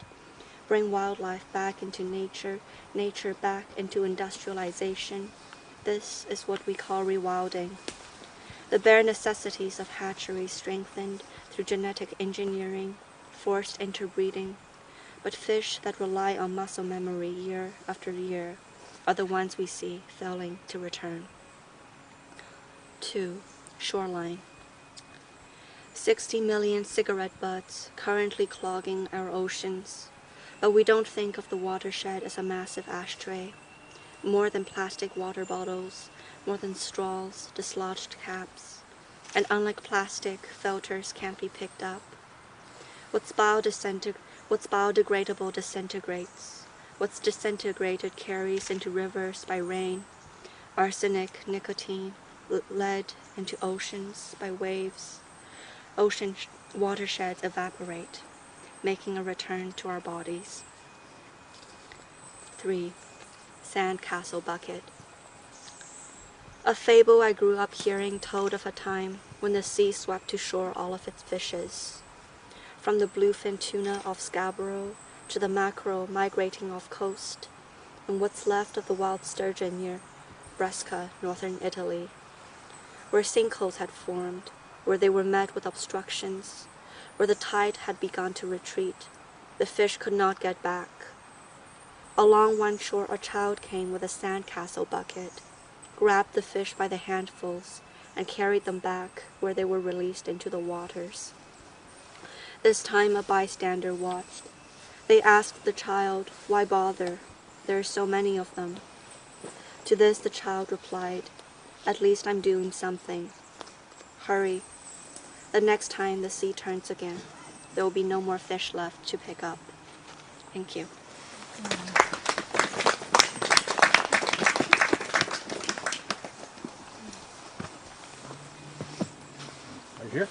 bring wildlife back into nature, nature back into industrialization. This is what we call rewilding. The bare necessities of hatcheries strengthened through genetic engineering, forced interbreeding, but fish that rely on muscle memory year after year are the ones we see failing to return. 2. Shoreline. 60 million cigarette butts currently clogging our oceans, but we don't think of the watershed as a massive ashtray, more than plastic water bottles, more than straws, dislodged caps, and unlike plastic, filters can't be picked up. What's biodegradable disintegrates. What's disintegrated carries into rivers by rain, arsenic, nicotine, lead into oceans by waves. Ocean watersheds evaporate, making a return to our bodies. 3. Sandcastle bucket. A fable I grew up hearing told of a time when the sea swept to shore all of its fishes, from the bluefin tuna off Scarborough to the mackerel migrating off coast, and what's left of the wild sturgeon near Brescia, northern Italy, where sinkholes had formed, where they were met with obstructions, where the tide had begun to retreat. The fish could not get back. Along one shore a child came with a sandcastle bucket, grabbed the fish by the handfuls, and carried them back where they were released into the waters. This time a bystander watched. They asked the child, "Why bother? There are so many of them." To this the child replied, "At least I'm doing something. Hurry. The next time the sea turns again, there will be no more fish left to pick up." Thank you. Right here?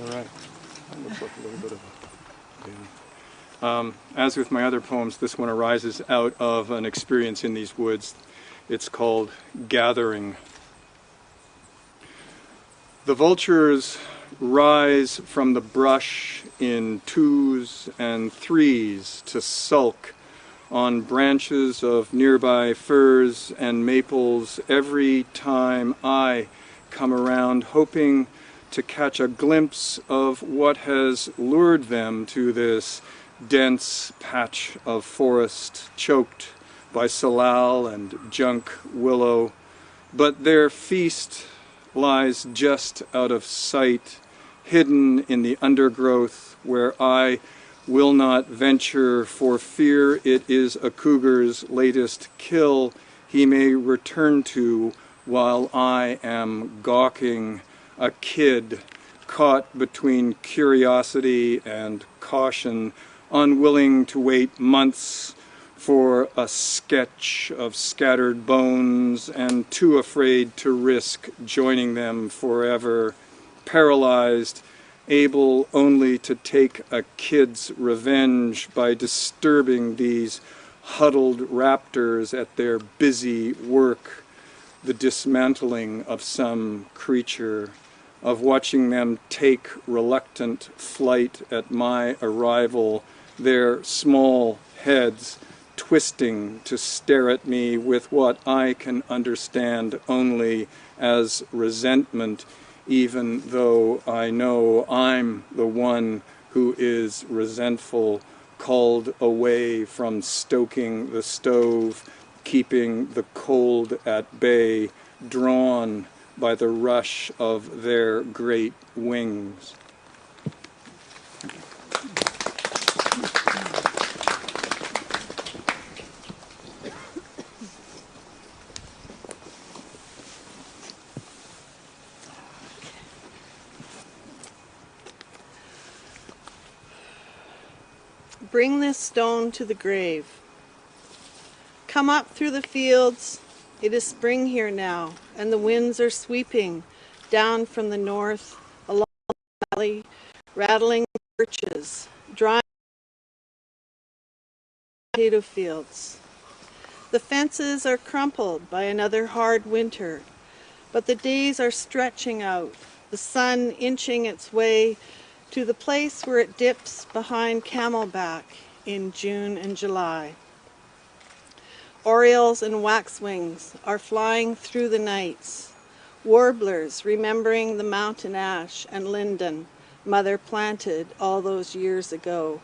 All right. That looks like a little bit of a... As with my other poems, this one arises out of an experience in these woods. It's called Gathering. The vultures rise from the brush in 2s and 3s to sulk on branches of nearby firs and maples every time I come around, hoping to catch a glimpse of what has lured them to this dense patch of forest choked by salal and junk willow. But their feast lies just out of sight, hidden in the undergrowth where I will not venture for fear it is a cougar's latest kill he may return to while I am gawking, a kid caught between curiosity and caution, unwilling to wait months for a sketch of scattered bones and too afraid to risk joining them forever, paralyzed, able only to take a kid's revenge by disturbing these huddled raptors at their busy work, the dismantling of some creature, of watching them take reluctant flight at my arrival, their small heads twisting to stare at me with what I can understand only as resentment, even though I know I'm the one who is resentful, called away from stoking the stove, keeping the cold at bay, drawn by the rush of their great wings. Bring this stone to the grave. Come up through the fields. It is spring here now, and the winds are sweeping down from the north along the valley, rattling birches, drying potato fields. The fences are crumpled by another hard winter, but the days are stretching out, the sun inching its way to the place where it dips behind Camelback in June and July. Orioles and waxwings are flying through the nights, warblers remembering the mountain ash and linden Mother planted all those years ago.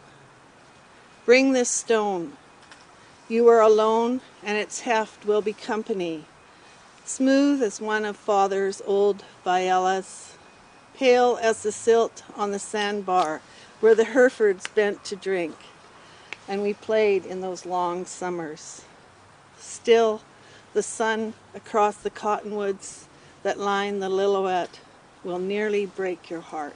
Bring this stone. You are alone, and its heft will be company, smooth as one of Father's old viellas, pale as the silt on the sandbar where the Herefords bent to drink, and we played in those long summers. Still, the sun across the cottonwoods that line the Lillooet will nearly break your heart.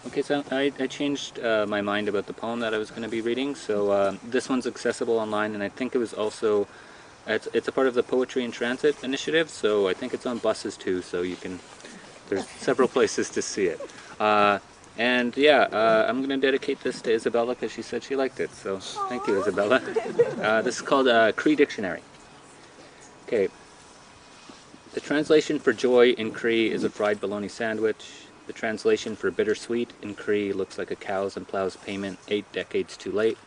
Okay, so I changed my mind about the poem that I was going to be reading. So this one's accessible online, and I think it was also, it's a part of the Poetry in Transit initiative, so I think it's on buses too, so you can, there's several places to see it. And yeah, I'm going to dedicate this to Isabella because she said she liked it, so thank you, Isabella. This is called Cree Dictionary. Okay. The translation for joy in Cree is a fried bologna sandwich. The translation for bittersweet in Cree looks like a cows and plows payment 8 decades too late.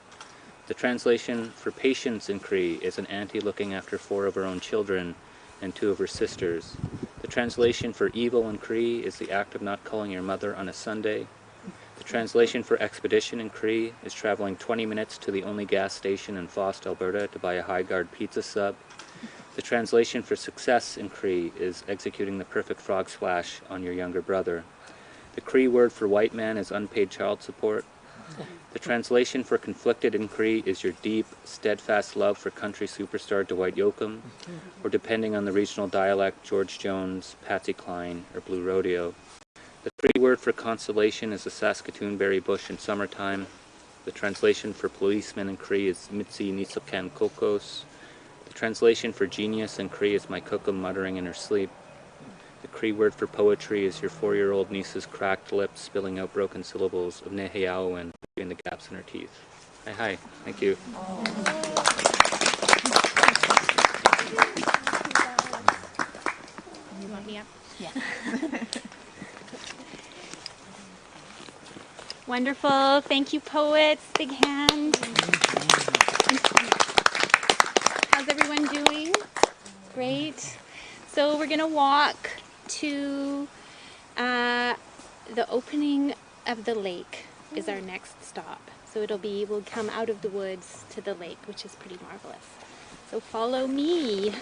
The translation for patience in Cree is an auntie looking after 4 of her own children and 2 of her sisters. The translation for evil in Cree is the act of not calling your mother on a Sunday. The translation for expedition in Cree is traveling 20 minutes to the only gas station in Fost, Alberta to buy a High-Guard pizza sub. The translation for success in Cree is executing the perfect frog splash on your younger brother. The Cree word for white man is unpaid child support. The translation for conflicted in Cree is your deep, steadfast love for country superstar Dwight Yoakam, or depending on the regional dialect, George Jones, Patsy Cline, or Blue Rodeo. The Cree word for consolation is the Saskatoon berry bush in summertime. The translation for policeman in Cree is Mitzi Nisokan Kokos. The translation for genius in Cree is my kukum muttering in her sleep. The Cree word for poetry is your 4-year-old niece's cracked lips spilling out broken syllables of Neheyawen between the gaps in her teeth. Hi, thank you. You want me up? Yeah. Wonderful. Thank you, poets. Big hand. How's everyone doing? Great. So we're going to walk to the opening of the lake is our next stop. So we'll come out of the woods to the lake, which is pretty marvelous. So follow me.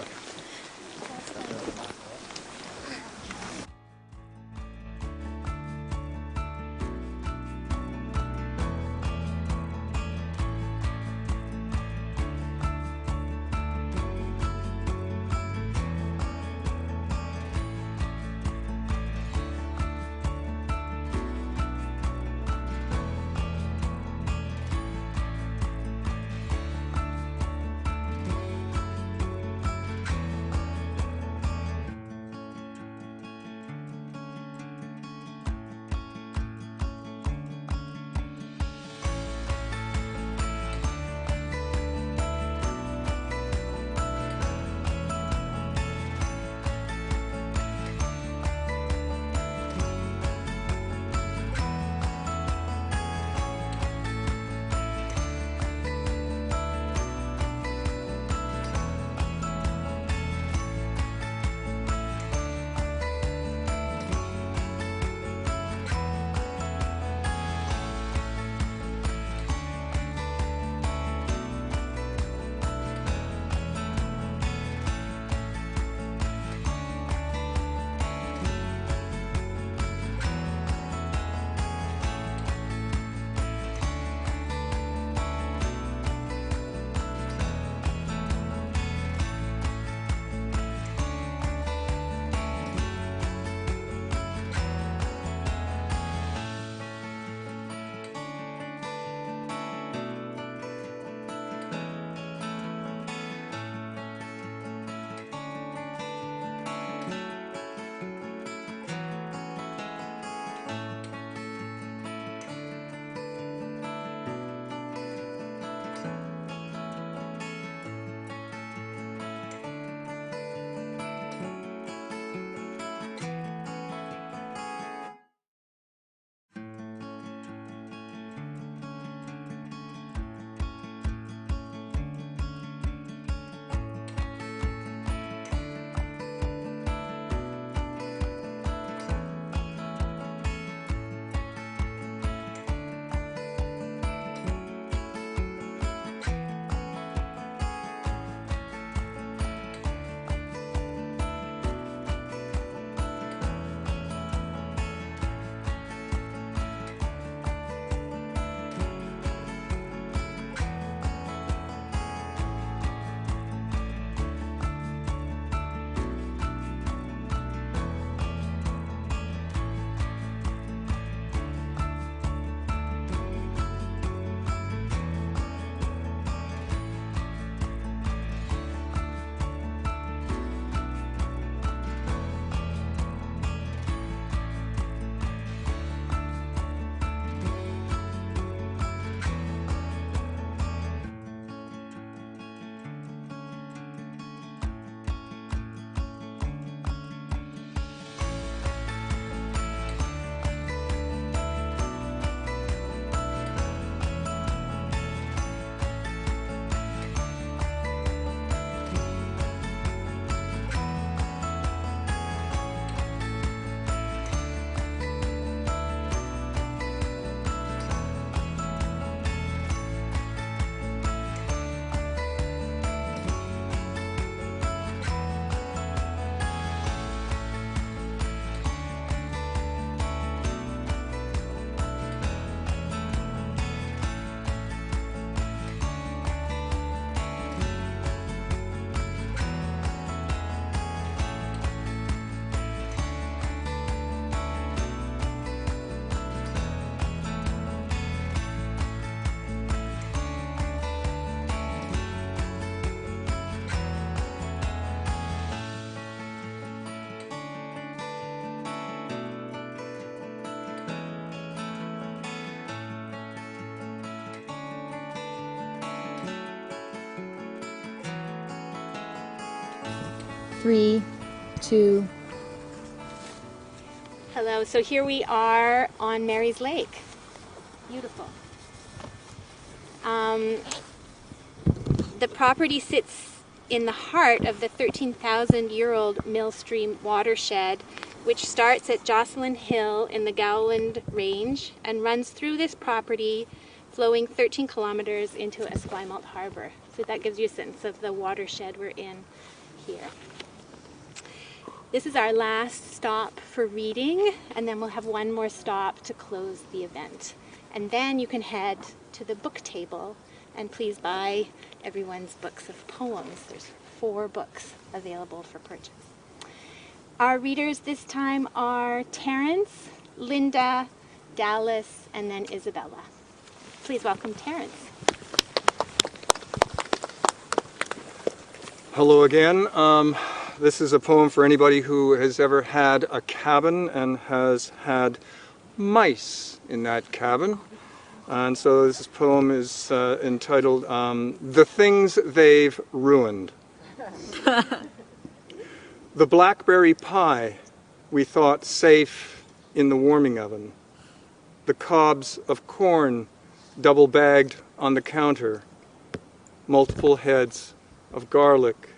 Three, two. Hello, so here we are on Mary's Lake. Beautiful. The property sits in the heart of the 13,000-year-old Millstream watershed, which starts at Jocelyn Hill in the Gowland Range and runs through this property, flowing 13 kilometers into Esquimalt Harbor. So that gives you a sense of the watershed we're in here. This is our last stop for reading, and then we'll have one more stop to close the event. And then you can head to the book table and please buy everyone's books of poems. There's 4 books available for purchase. Our readers this time are Terrence, Linda, Dallas, and then Isabella. Please welcome Terrence. Hello again. This is a poem for anybody who has ever had a cabin and has had mice in that cabin. And so this poem is entitled The Things They've Ruined. The blackberry pie we thought safe in the warming oven. The cobs of corn double bagged on the counter. Multiple heads of garlic.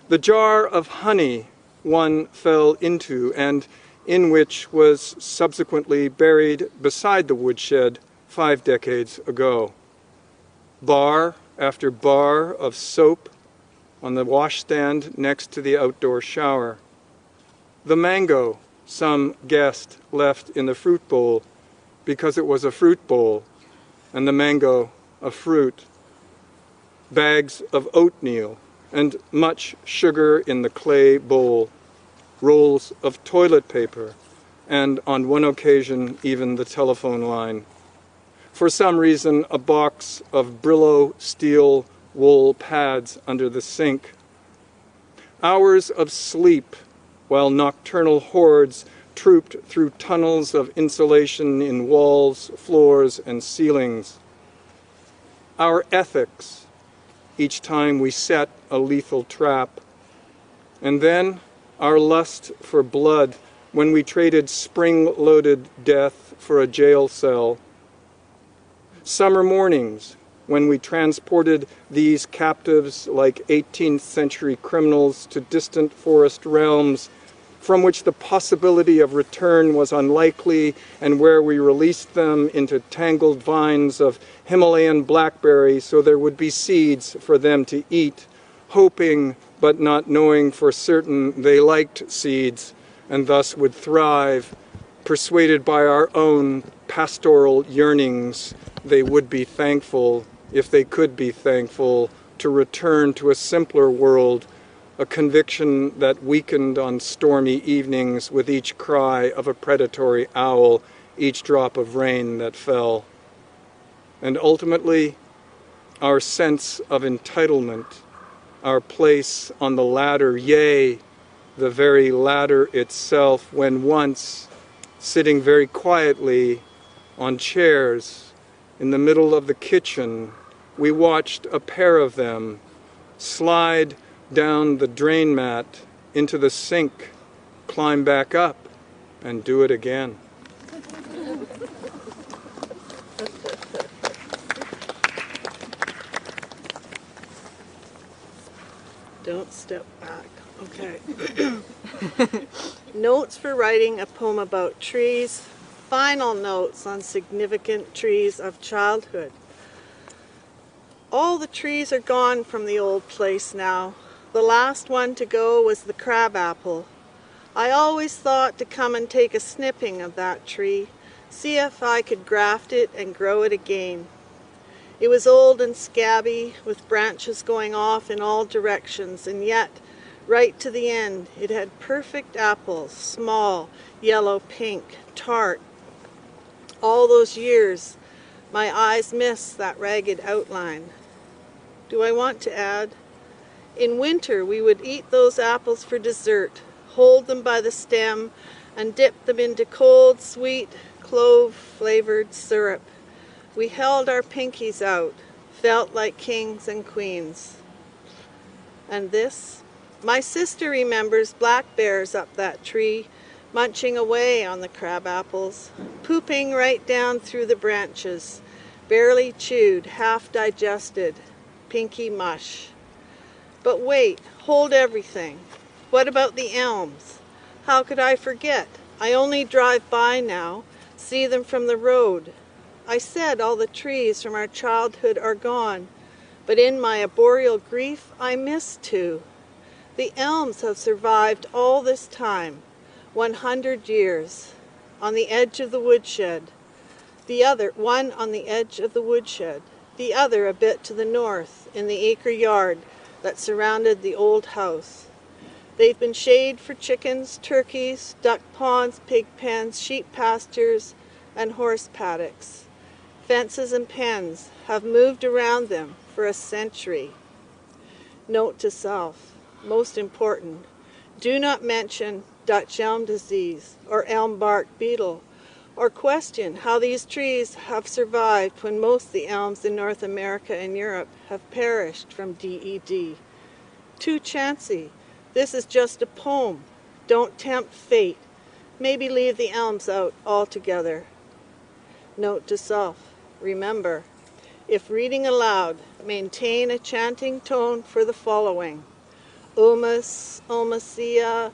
The jar of honey one fell into and in which was subsequently buried beside the woodshed 5 decades ago. Bar after bar of soap on the washstand next to the outdoor shower. The mango some guest left in the fruit bowl because it was a fruit bowl and the mango a fruit. Bags of oatmeal and much sugar in the clay bowl, rolls of toilet paper, and on one occasion even the telephone line. For some reason, a box of Brillo steel wool pads under the sink. Hours of sleep while nocturnal hordes trooped through tunnels of insulation in walls, floors, and ceilings. Our ethics, each time we set a lethal trap. And then our lust for blood when we traded spring-loaded death for a jail cell. Summer mornings when we transported these captives like 18th century criminals to distant forest realms from which the possibility of return was unlikely, and where we released them into tangled vines of Himalayan blackberry so there would be seeds for them to eat, hoping but not knowing for certain they liked seeds and thus would thrive, persuaded by our own pastoral yearnings they would be thankful, if they could be thankful, to return to a simpler world, a conviction that weakened on stormy evenings with each cry of a predatory owl, each drop of rain that fell. And ultimately, our sense of entitlement, our place on the ladder, yea, the very ladder itself, when once, sitting very quietly on chairs in the middle of the kitchen, we watched a pair of them slide down the drain mat into the sink, climb back up, and do it again. Don't step back. Okay. Notes for writing a poem about trees. Final notes on significant trees of childhood. All the trees are gone from the old place now. The last one to go was the crabapple. I always thought to come and take a snipping of that tree, see if I could graft it and grow it again. It was old and scabby, with branches going off in all directions, and yet, right to the end, it had perfect apples, small, yellow, pink, tart. All those years, my eyes miss that ragged outline. Do I want to add? In winter, we would eat those apples for dessert, hold them by the stem, and dip them into cold, sweet, clove-flavored syrup. We held our pinkies out, felt like kings and queens. And this? My sister remembers black bears up that tree, munching away on the crab apples, pooping right down through the branches, barely chewed, half digested, pinky mush. But wait, hold everything. What about the elms? How could I forget? I only drive by now, see them from the road. I said all the trees from our childhood are gone, but in my arboreal grief I miss two. The elms have survived all this time, 100 years, on the edge of the woodshed. One on the edge of the woodshed, the other a bit to the north in the acre yard that surrounded the old house. They've been shade for chickens, turkeys, duck ponds, pig pens, sheep pastures, and horse paddocks. Fences and pens have moved around them for a century. Note to self, most important, do not mention Dutch elm disease or elm bark beetle, or question how these trees have survived when most of the elms in North America and Europe have perished from DED. Too chancy. This is just a poem. Don't tempt fate. Maybe leave the elms out altogether. Note to self. Remember, if reading aloud, maintain a chanting tone for the following. Umus, umasia,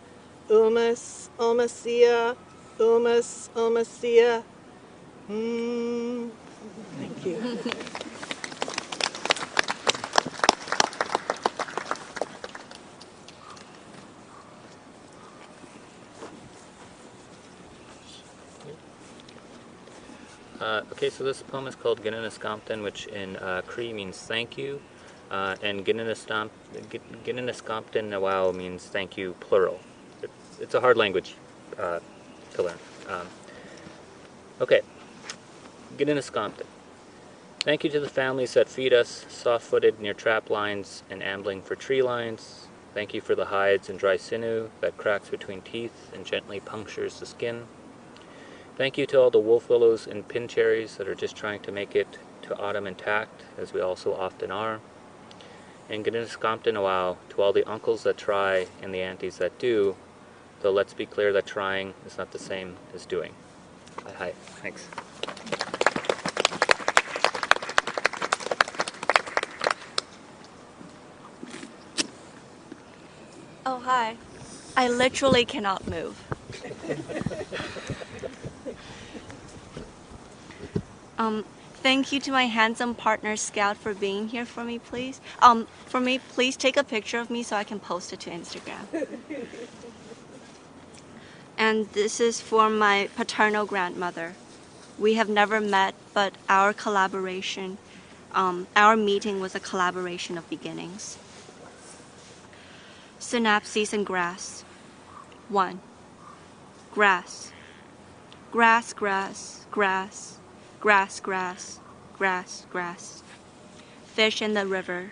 umus, umasia, umus, umasia. Thank you. Okay, so this poem is called Ginninascompton, which in Cree means thank you, and Ginninascompton Nawao means thank you, plural. It's a hard language to learn. Okay, Ginninascompton. Thank you to the families that feed us, soft-footed near trap lines and ambling for tree lines. Thank you for the hides and dry sinew that cracks between teeth and gently punctures the skin. Thank you to all the wolf willows and pin cherries that are just trying to make it to autumn intact, as we all so often are. And Ginninascompton Awao to all the uncles that try and the aunties that do, though let's be clear that trying is not the same as doing. Hi, thanks. Oh, hi. I literally cannot move. Thank you to my handsome partner Scout for being here for me, please. Please take a picture of me so I can post it to Instagram. And this is for my paternal grandmother. We have never met, but our collaboration, our meeting was a collaboration of beginnings. Synapses and grass. 1. Grass. Grass, grass, grass. Grass, grass, grass, grass. Fish in the river.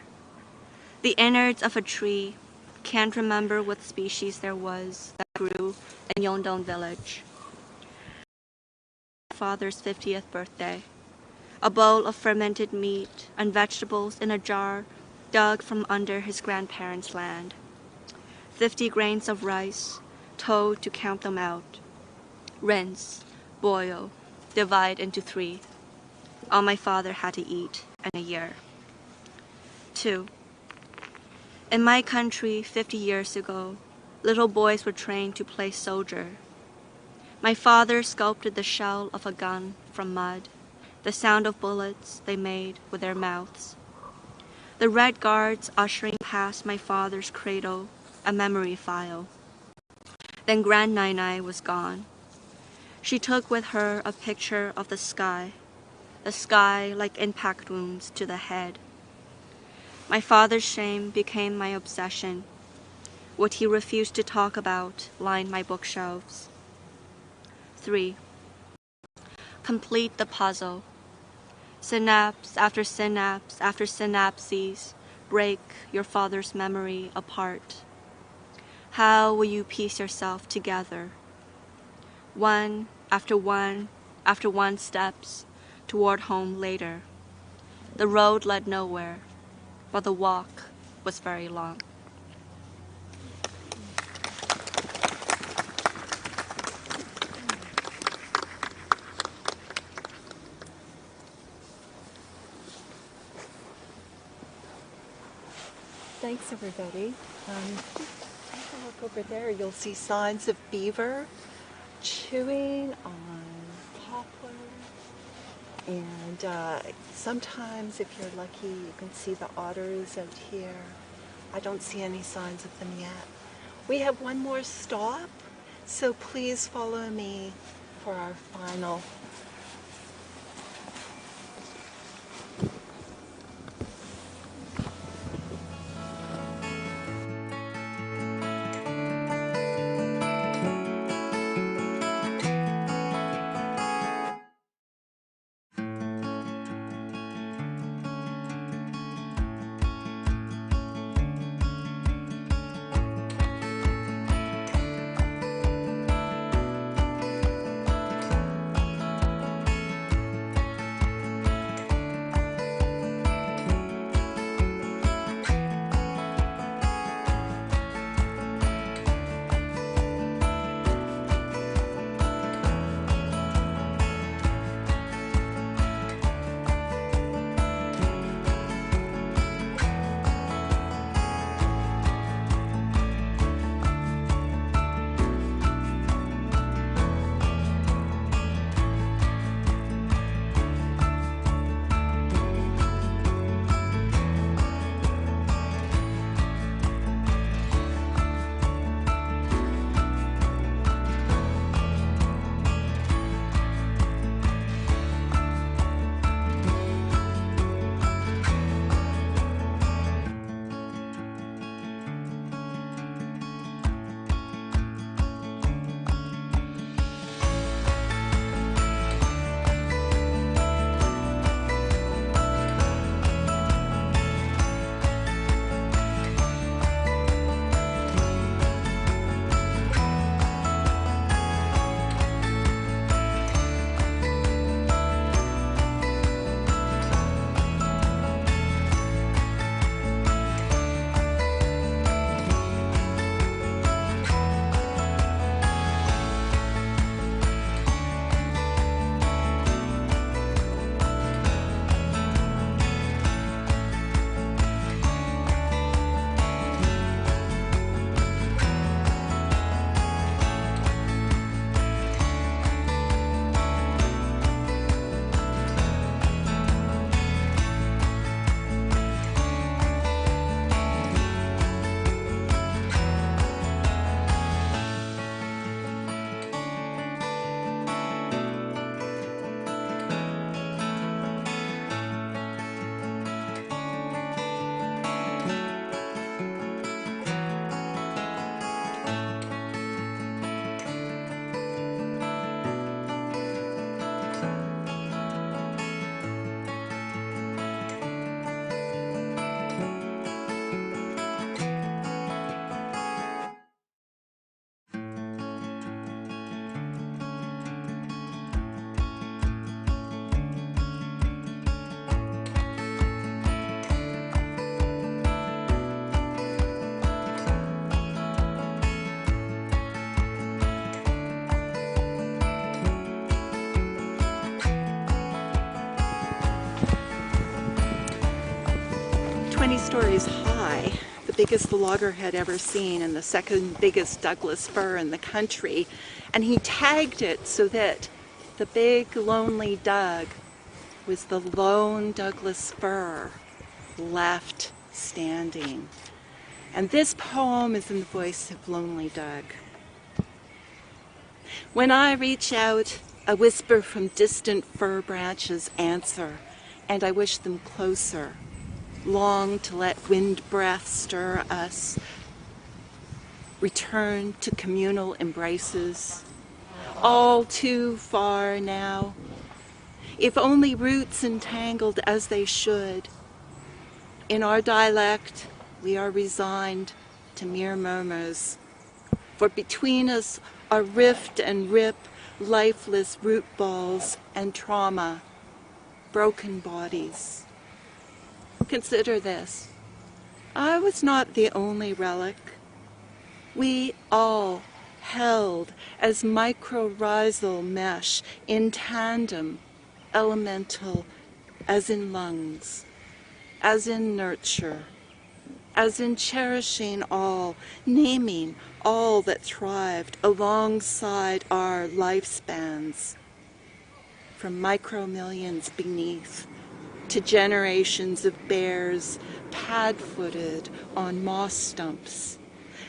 The innards of a tree. Can't remember what species there was that grew in Yongdong village. Father's 50th birthday. A bowl of fermented meat and vegetables in a jar dug from under his grandparents' land. 50 grains of rice, told to count them out. Rinse, boil, divide into 3. All my father had to eat in a year. 2. In my country 50 years ago, little boys were trained to play soldier. My father sculpted the shell of a gun from mud, the sound of bullets they made with their mouths. The Red Guards ushering past my father's cradle, a memory file. Then Grand Nai was gone. She took with her a picture of the sky like impact wounds to the head. My father's shame became my obsession. What he refused to talk about lined my bookshelves. 3. Complete the puzzle. Synapse after synapse after synapses break your father's memory apart. How will you piece yourself together? One after one steps toward home later. The road led nowhere, but the walk was very long. Thanks, everybody. Take a look over there. You'll see signs of beaver chewing on poplar. And sometimes, if you're lucky, you can see the otters out here. I don't see any signs of them yet. We have one more stop, so please follow me for our final. Stories high, the biggest the logger had ever seen and the second biggest Douglas fir in the country. And he tagged it so that the big lonely Doug was the lone Douglas fir left standing. And this poem is in the voice of Lonely Doug. When I reach out, a whisper from distant fir branches answer, and I wish them closer. Long to let wind breath stir us, return to communal embraces. All too far now, if only roots entangled as they should. In our dialect, we are resigned to mere murmurs, for between us are rift and rip, lifeless root balls and trauma, broken bodies. Consider this. I was not the only relic. We all held as mycorrhizal mesh in tandem, elemental as in lungs, as in nurture, as in cherishing all, naming all that thrived alongside our lifespans. from micro-millions beneath to generations of bears pad-footed on moss stumps,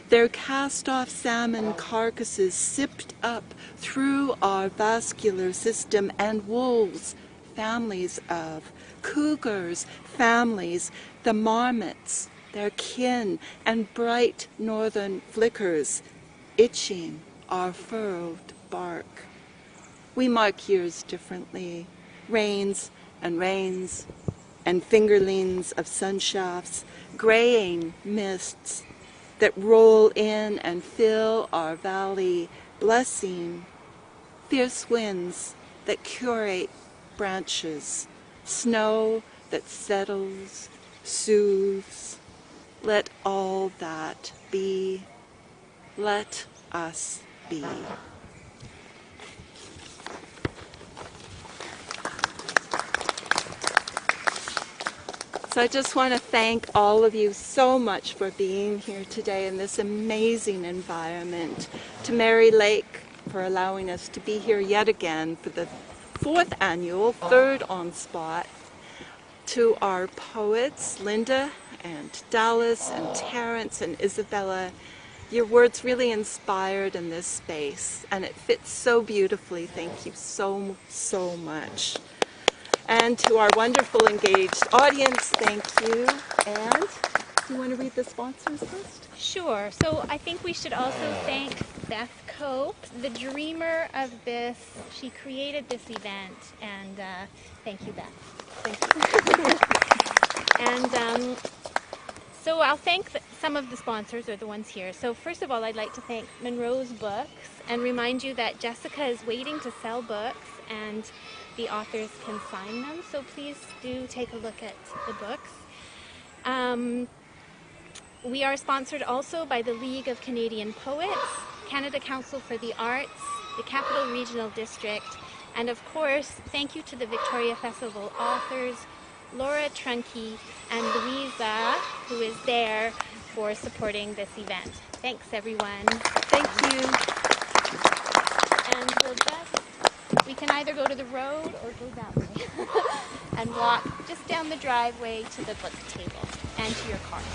their cast-off salmon carcasses sipped up through our vascular system, and wolves, families of, cougars, families, the marmots, their kin, and bright northern flickers, itching our furrowed bark. We mark years differently, rains, and fingerlings of sunshafts, graying mists that roll in and fill our valley, blessing, fierce winds that curate branches, snow that settles, soothes. Let all that be. Let us be. So I just want to thank all of you so much for being here today in this amazing environment. To Mary Lake for allowing us to be here yet again for the 4th annual, 3rd on Spot. To our poets, Linda and Dallas and Terrence and Isabella. Your words really inspired in this space, and it fits so beautifully. Thank you so, so much. And to our wonderful engaged audience, thank you. And do you want to read the sponsors list? Sure. So I think we should also thank Beth Cope, the dreamer of this. She created this event, and thank you, Beth. Thank you. And so I'll thank some of the sponsors, or the ones here. So first of all, I'd like to thank Monroe's Books and remind you that Jessica is waiting to sell books, and the authors can sign them. So please do take a look at the books. We are sponsored also by the League of Canadian Poets, Canada Council for the Arts, the Capital Regional District, and of course, thank you to the Victoria Festival authors, Laura Trunke and Louisa, who is there for supporting this event. Thanks, everyone. Thank you. And we can either go to the road or go that way and walk just down the driveway to the book table and to your cars.